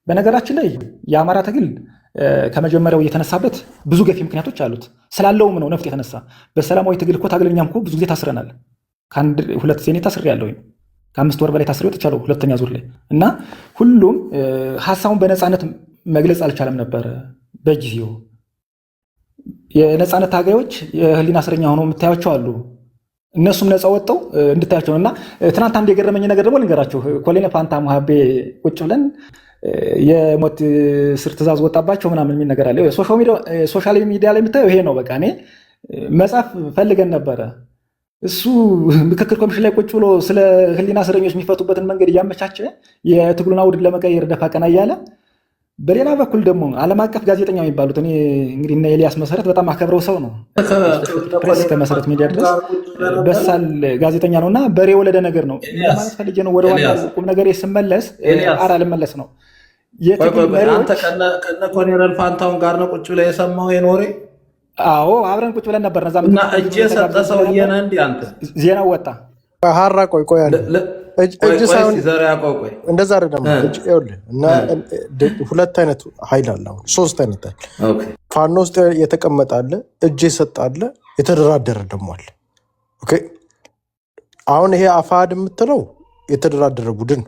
በነገራችን ላይ የአማራ ትግል ከመጀመሪያው እየተነሳበት ብዙ ገፊ ምክንያቶች አሉት። ስላለውም ነው ነፍጥ የተነሳ። በሰላማዊ ትግል እኮ ታግለኛም እኮ ብዙ ጊዜ ታስረናል። ከአንድ ሁለት ዜኔ ታስሬ ያለሁኝ ከ5 ወር በላይ ታስሬ ወጥቻለሁ ሁለተኛ ዙር ላይ እና ሁሉም ሀሳቡን በነፃነት መግለጽ አልቻለም ነበረ። በጊዜው የነፃነት ታጋዮች የህሊና እስረኛ ሆነው የምታያቸው አሉ። እነሱም ነፃ ወጥተው እንድታያቸው እና ትናንት አንድ የገረመኝ ነገር ደግሞ ልንገራቸው። ኮሎኔል ፋንታ ሙሃቤ ቁጭ ብለን የሞት ስር ትእዛዝ ወጣባቸው ምናምን የሚል ነገር አለ። ሶሻል ሚዲያ ላይ የምታየው ይሄ ነው። በቃ እኔ መጽሐፍ ፈልገን ነበረ። እሱ ምክክር ኮሚሽን ላይ ቁጭ ብሎ ስለ ህሊና እስረኞች የሚፈቱበትን መንገድ እያመቻቸ የትግሉን አውድ ለመቀየር ደፋ ቀና እያለ፣ በሌላ በኩል ደግሞ ዓለም አቀፍ ጋዜጠኛ የሚባሉት እኔ እንግዲህ እነ ኤልያስ መሰረት በጣም አከብረው ሰው ነው። ፕሬስ ከመሰረት ሚዲያ ድረስ በሳል ጋዜጠኛ ነው እና በሬ ወለደ ነገር ነው ማለት ፈልጌ ነው። ወደ ዋና ቁም ነገር ስመለስ አራ ልመለስ ነው። አንተ ከነ ኮሎኔል ፋንታውን ጋር ነው ቁጭ ብለህ የሰማው የኖሬ? አዎ አብረን ቁጭ ብለን ነበር። እና እጅ የሰጠ ሰውዬ ነህ እንዲህ አንተ? ዜናው ወጣ። ሀራ ቆይ አለ እጅ ሳይሆን እንደዛ አይደለም። እና ሁለት አይነት ኃይል አለ። አሁን 3 አይነት ኃይል ፋኖ ውስጥ የተቀመጠ አለ፣ እጅ የሰጠ አለ፣ የተደራደረ ደግሞ አለ። ኦኬ አሁን ይሄ አፋድ የምትለው የተደራደረ ቡድን፣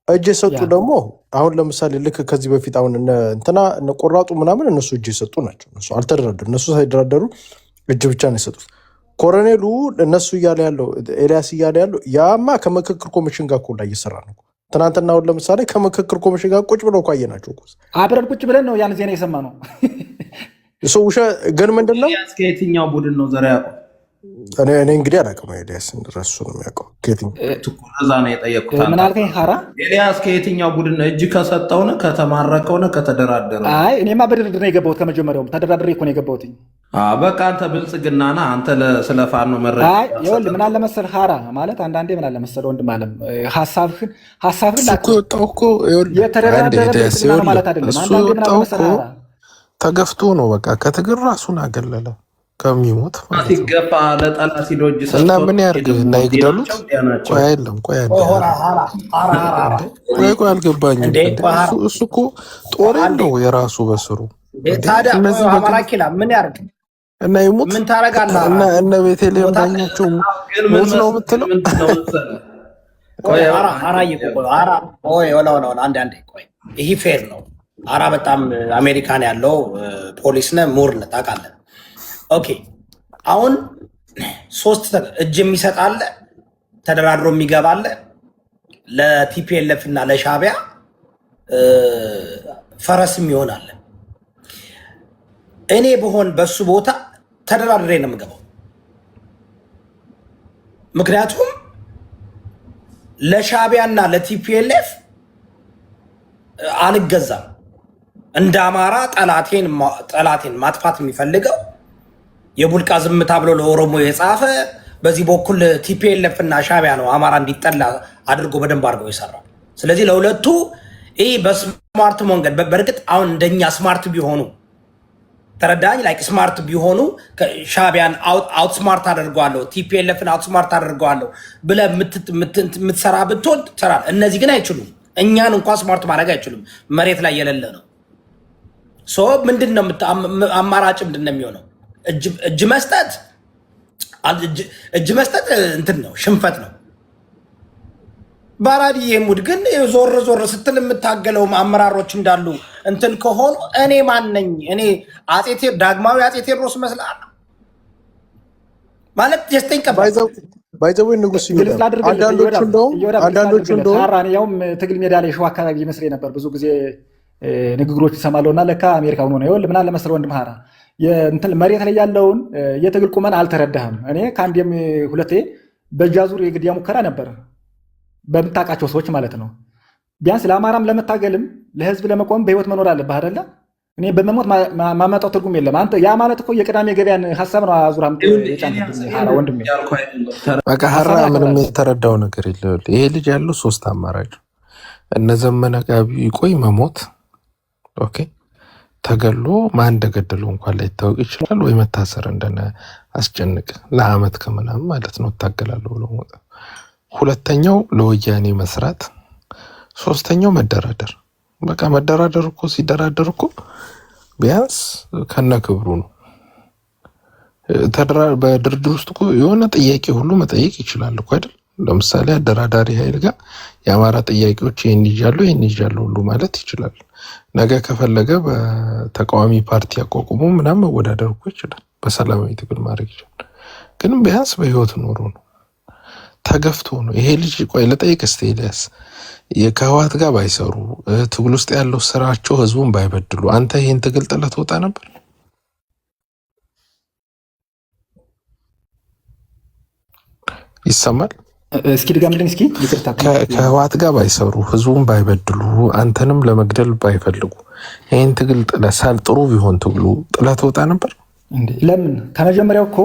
እጅ የሰጡ ደግሞ አሁን ለምሳሌ ልክ ከዚህ በፊት አሁን እንትና ቆራጡ ምናምን እነሱ እጅ የሰጡ ናቸው። እነሱ አልተደራደሩ። እነሱ ሳይደራደሩ እጅ ብቻ ነው የሰጡት። ኮሎኔሉ እነሱ እያለ ያለው ኤልያስ እያለ ያለው ያማ ከምክክር ኮሚሽን ጋር እኮ ላይ እየሰራ ነው። ትናንትና አሁን ለምሳሌ ከምክክር ኮሚሽን ጋር ቁጭ ብለው እኮ አየናቸው እኮ አብረን ቁጭ ብለን ነው ያን ዜና የሰማ ነው። እሱ ግን ምንድን ነው ከየትኛው ቡድን ነው ዘራ ያውቀው? እኔ እንግዲህ አላውቅም። ኤልያስ እሱ ነው የሚያውቀው። እዛ ነው የጠየቁት። ምን አልከኝ? ሀራ ኤልያስ ከየትኛው ቡድን እጅ ከሰጠው ነው ከተማረከው ነው ከተደራደረ? አይ እኔማ በድርድር ነው የገባሁት። ከመጀመሪያውም ተደራድሬ እኮ ነው የገባሁት። በቃ አንተ ብልጽግና ነህ። አንተ ስለ ፋኖ መረጃ ይኸውልህ ምን አለ መሰለህ ሀራ ማለት አንዳንዴ ምን አለ መሰለህ ወንድም አለም ሀሳብህን የተደራደረ ብልጽግና ነው ማለት አይደለም። አንዳንዴ ምን አለ መሰለህ ሀራ ተገፍቶ ነው በቃ ከትግል ራሱን አገለለ ከሚሞት ሲገፋ ለጠላት ሲዶጅ እና ምን ያርግ እና ይግደሉት። ቆይ አይደለም ቆይ አልገባኝም። እሱ እኮ ጦር ያለው የራሱ በስሩ ታዲያ አማራ ኪላ ምን ያርግ እና ይሙት ምን ታረጋለህ? እና እነ ቤተልሔም ዳኛቸው ሞት ነው የምትለው? ቆይ አራ አንዴ ቆይ ይሄ ፌር ነው። አራ በጣም አሜሪካን ያለው ፖሊስ ነህ ምሁር ነህ ታውቃለህ። ኦኬ አሁን 3 እጅ የሚሰጣለ ተደራድሮ የሚገባለ ለቲፒኤልኤፍ እና ለሻቢያ ፈረስም ይሆናል። እኔ ብሆን በሱ ቦታ ተደራድሬ ነው የምገባው። ምክንያቱም ለሻቢያና ለቲፒኤልኤፍ አልገዛም። እንደ አማራ ጠላቴን ማጥፋት የሚፈልገው የቡልቃ ዝምታ ብሎ ለኦሮሞ የጻፈ በዚህ በኩል ቲፒኤልኤፍ እና ሻቢያ ነው አማራ እንዲጠላ አድርጎ በደንብ አድርገው ይሰራል። ስለዚህ ለሁለቱ ይህ በስማርት መንገድ በእርግጥ አሁን እንደኛ ስማርት ቢሆኑ ተረዳኝ ላይክ ስማርት ቢሆኑ ሻቢያን አውት ስማርት አደርገዋለሁ ቲፒኤልኤፍን አውት ስማርት አደርገዋለሁ ብለህ የምትሰራ ብትሆን ትሰራለህ። እነዚህ ግን አይችሉም። እኛን እንኳን ስማርት ማድረግ አይችሉም። መሬት ላይ የሌለ ነው። ሶ ምንድነው አማራጭ ምንድነው የሚሆነው? እጅ መስጠት እንትን ነው፣ ሽንፈት ነው። ባራዲዬ ሙድ ግን ዞር ዞር ስትል የምታገለው አመራሮች እንዳሉ እንትን ከሆኑ እኔ ማን ነኝ? እኔ ዳግማዊ አፄ ቴዎድሮስ መስላለሁ ማለት ደስተኝ ባይዘው ንጉስ አንዳንዶቹ ያውም ትግል ሜዳ ላይ ሸዋ አካባቢ ይመስለኝ ነበር ብዙ ጊዜ ንግግሮች ይሰማለሁ እና ለካ አሜሪካ ሆኖ ነው። ይኸውልህ ምን አለ መሰለህ ወንድም ሀራ መሬት ላይ ያለውን የትግል ቁመን አልተረዳህም። እኔ ከአንዴም ሁለቴ በእጃዙር የግድያ ሙከራ ነበር በምታውቃቸው ሰዎች ማለት ነው። ቢያንስ ለአማራም ለመታገልም ለህዝብ ለመቆም በህይወት መኖር አለብህ አይደለ? እኔ በመሞት ማመጣው ትርጉም የለም። አንተ ያ ማለት እኮ የቅዳሜ ገበያን ሀሳብ ነው አዙራ ወንድሜ። በቃ ሀራ ምንም የተረዳው ነገር የለ። ይሄ ልጅ ያለው 3 አማራጭ እነ ዘመነ ጋር ቢቆይ መሞት፣ ኦኬ ተገሎ ማን እንደገደለው እንኳን ላይታወቅ ይችላል፣ ወይ መታሰር እንደነ አስጨንቅ ለአመት ከምናምን ማለት ነው እታገላለሁ ብሎ ሞት። ሁለተኛው ለወያኔ መስራት፣ ሶስተኛው መደራደር። በቃ መደራደር እኮ ሲደራደር እኮ ቢያንስ ከነክብሩ ነው። በድርድር ውስጥ እኮ የሆነ ጥያቄ ሁሉ መጠየቅ ይችላል እኮ አይደል? ለምሳሌ አደራዳሪ ኃይል ጋር የአማራ ጥያቄዎች ይህን ይዣለሁ ሁሉ ማለት ይችላል። ነገ ከፈለገ በተቃዋሚ ፓርቲ አቋቁሞ ምናምን መወዳደር እኮ ይችላል። በሰላማዊ ትግል ማድረግ ይችላል። ግን ቢያንስ በህይወት ኖሮ ነው፣ ተገፍቶ ነው። ይሄ ልጅ ቆይ ለጠይቅ እስቲ ኤልያስ ከህወሓት ጋር ባይሰሩ ትግል ውስጥ ያለው ስራቸው ህዝቡን ባይበድሉ አንተ ይህን ትግል ጥለት ወጣ ነበር? ይሰማል? እስኪ ድጋምልኝ እስኪ። ከህወሓት ጋር ባይሰሩ ህዝቡን ባይበድሉ አንተንም ለመግደል ባይፈልጉ ይህን ትግል ጥሩ ቢሆን ትግሉ ጥለት ወጣ ነበር? ለምን? ከመጀመሪያው እኮ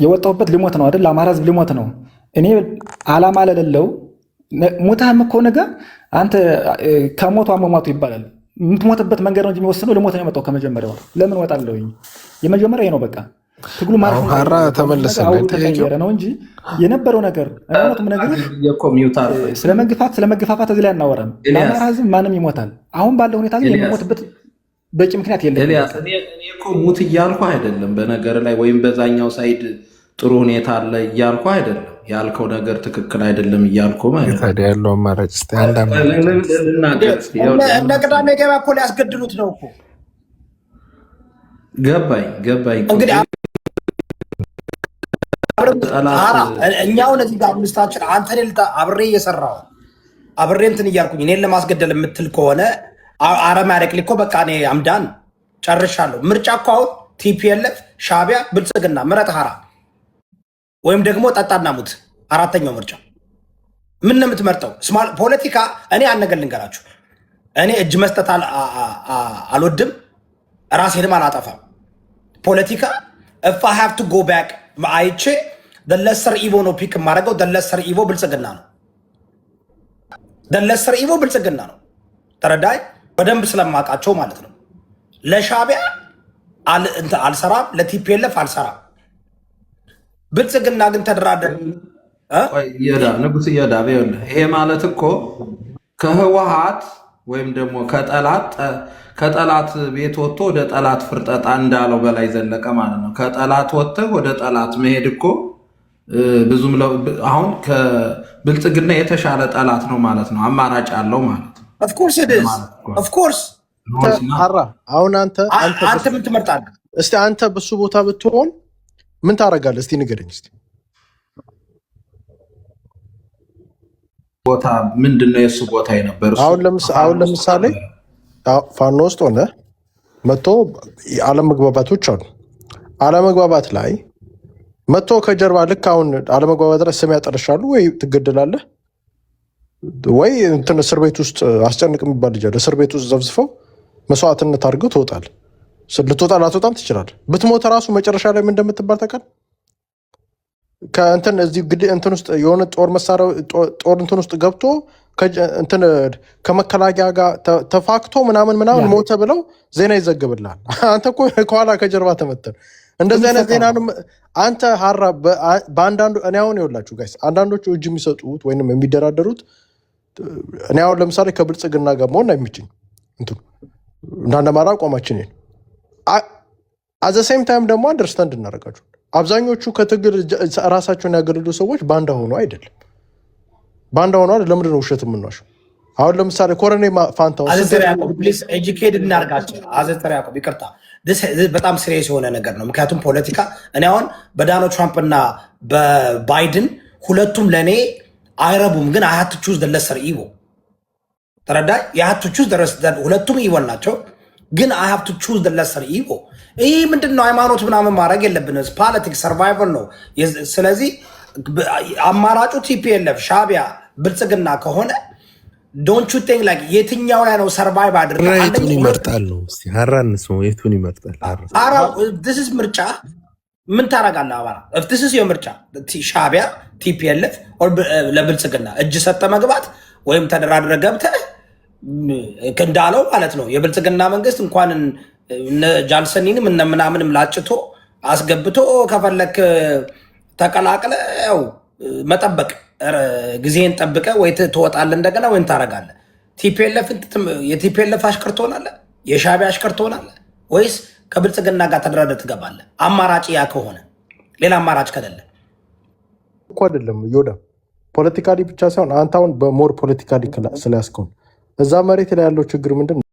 የወጣሁበት ልሞት ነው አይደል? ለአማራ ህዝብ ልሞት ነው። እኔ አላማ ለሌለው ሞታህም እኮ ነገ አንተ ከሞቱ አሟሟቱ ይባላል። የምትሞትበት መንገድ ነው እንጂ የሚወስነው ልሞት ነው የመጣው ከመጀመሪያው። ለምን ወጣለሁኝ? የመጀመሪያ ነው በቃ ትግሉ ማለት ነው። ተመለሰ ነው እንጂ የነበረው ነገር እውነቱም ነገር ስለመገፋፋት እዚህ ላይ አናወራም። ለአማራ ህዝብ ማንም ይሞታል። አሁን ባለው ሁኔታ ግን የሚሞትበት በቂ ምክንያት የለም። ኤልያስ እኔ እኮ ሙት እያልኩ አይደለም በነገር ላይ ወይም በዛኛው ሳይድ ጥሩ ሁኔታ አለ እያልኩ አይደለም። ያልከው ነገር ትክክል አይደለም እያልኩ ማለት ነው። ታዲያ ያለው አማራጭ እስቲ እነ ቅዳሜ ገበያ እኮ ሊያስገድሉት ነው እኮ። ገባኝ እንግዲህ እኛውን እዚህ ጋር አምስታችን አንተ አብሬ እየሰራው አብሬ እንትን እያልኩኝ እኔን ለማስገደል የምትል ከሆነ አረማያደቅ ሊኮ በቃ እኔ አምዳን ጨርሻለሁ። ምርጫ እኮ አሁን ቲፒኤልኤፍ፣ ሻቢያ፣ ብልጽግና ምረጥ ሀራ ወይም ደግሞ ጠጣና ሙት። አራተኛው ምርጫ ምን ነው የምትመርጠው? ፖለቲካ እኔ አነገር ልንገራችሁ። እኔ እጅ መስጠት አልወድም፣ ራሴንም አላጠፋም። ፖለቲካ if I have to go back አይቼ ለሰር ኢቮ ነው ፒክ የማደርገው። ለሰር ኢቮ ብልጽግና ነው። ለሰር ኢቮ ብልጽግና ነው። ተረዳይ በደንብ ስለማውቃቸው ማለት ነው። ለሻቢያ አልሰራም፣ ለቲፒኤልኤፍ አልሰራም። ብልጽግና ግን ተደራደር ንጉስ እየዳ ይሄ ማለት እኮ ከህወሓት ወይም ደግሞ ከጠላት ቤት ወጥቶ ወደ ጠላት ፍርጠጣ እንዳለው በላይ ዘለቀ ማለት ነው። ከጠላት ወጥተህ ወደ ጠላት መሄድ እኮ ብዙም አሁን ከብልጽግና የተሻለ ጠላት ነው ማለት ነው። አማራጭ አለው ማለት ነው። ኦፍኮርስ አሁን አንተ ምን ትመርጣለህ? እስቲ አንተ በሱ ቦታ ብትሆን ምን ታደርጋለህ? እስቲ ንገረኝ። እስቲ ቦታ ምንድነው? የሱ ቦታ የነበር አሁን ለምሳሌ ፋኖ ውስጥ ሆነ መጥቶ አለመግባባቶች አሉ። አለመግባባት ላይ መጥቶ ከጀርባ ልክ አሁን አለመግባባት ላይ ስም ያጠርሻሉ ወይ ትገደላለህ ወይ እንትን እስር ቤት ውስጥ አስጨንቅ የሚባል ልጅ አለ። እስር ቤት ውስጥ ዘብዝፈው መስዋዕትነት አድርገው ትወጣለህ። ልትወጣ ላትወጣም ትችላለህ። ብትሞት ራሱ መጨረሻ ላይ ምን እንደምትባል ታውቃለህ? ከእንትን እዚህ እንትን ውስጥ የሆነ ጦር መሳሪያ ጦር እንትን ውስጥ ገብቶ እንትን ከመከላከያ ጋር ተፋክቶ ምናምን ሞተ ብለው ዜና ይዘግብልሃል። አንተ እኮ ከኋላ ከጀርባ ተመተን እንደዚህ አይነት ዜና አንተ ሀራ በአንዳንዱ እኔ አሁን ይኸውላችሁ ጋይስ አንዳንዶቹ እጅ የሚሰጡት ወይም የሚደራደሩት እኔ አሁን ለምሳሌ ከብልጽግና ጋር መሆን አይምችኝ እንዳንደማራ አቋማችን አዘ ሴም ታይም ደግሞ አንደርስታንድ እናደርጋቸው። አብዛኞቹ ከትግል ራሳቸውን ያገለሉ ሰዎች ባንዳ ሆኖ አይደለም። ባንዳ ሆኖ አይደለም። ለምንድን ነው ውሸት የምንዋሸው? አሁን ለምሳሌ ኮረኔ ፋንታውን ኤጁኬት እናርጋቸው። አዘተር ያዕቆብ ይቅርታ፣ በጣም ሲሪየስ የሆነ ነገር ነው። ምክንያቱም ፖለቲካ እኔ አሁን በዶናልድ ትራምፕ እና በባይደን ሁለቱም ለእኔ አይረቡም፣ ግን አይ ሃቭ ቱ ቹዝ ዘ ለሰር ኢቪል ተረዳይ። የሃቭ ቱ ቹዝ ሁለቱም ኢቪል ናቸው፣ ግን አይ ሃቭ ቱ ቹዝ ዘ ለሰር ኢቪል። ይህ ምንድን ነው? ሃይማኖት ምናምን ማድረግ የለብንም። ፖለቲክስ ሰርቫይቨል ነው። ስለዚህ አማራጩ ቲፒኤልኤፍ ሻዕቢያ ብልጽግና ከሆነ ዶንት ዩ ቲንክ ላይክ የትኛው ላይ ነው ሰርቫይቭ አድርገ የቱን ይመርጣል ነው? እስቲ ሀራን ስሙ። የቱን ይመርጣል? ሀራ this is ምርጫ ምን ታረጋለህ? አባራ this is የምርጫ ሻዕቢያ ቲፒኤልኤፍ ለብልጽግና እጅ ሰጠ መግባት ወይም ተደራድረ ገብተህ እንዳለው ማለት ነው። የብልጽግና መንግስት እንኳን ጃልሰኒንም እነ ምናምንም ላጭቶ አስገብቶ ከፈለክ ተቀላቅለ ያው መጠበቅ ጊዜን ጠብቀ ወይ ትወጣለህ እንደገና ወይም ታረጋለህ። የቲፒኤልኤፍ አሽከር ትሆናለህ? የሻዕቢያ አሽከር ትሆናለህ? ወይስ ከብልጽግና ጋር ተደራድረህ ትገባለህ? አማራጭ ያ ከሆነ ሌላ አማራጭ ከሌለ እኮ አይደለም ዮዳ ፖለቲካሊ ብቻ ሳይሆን አንተ አሁን በሞር ፖለቲካሊ ስለያዝከው እዛ መሬት ላይ ያለው ችግር ምንድን ነው?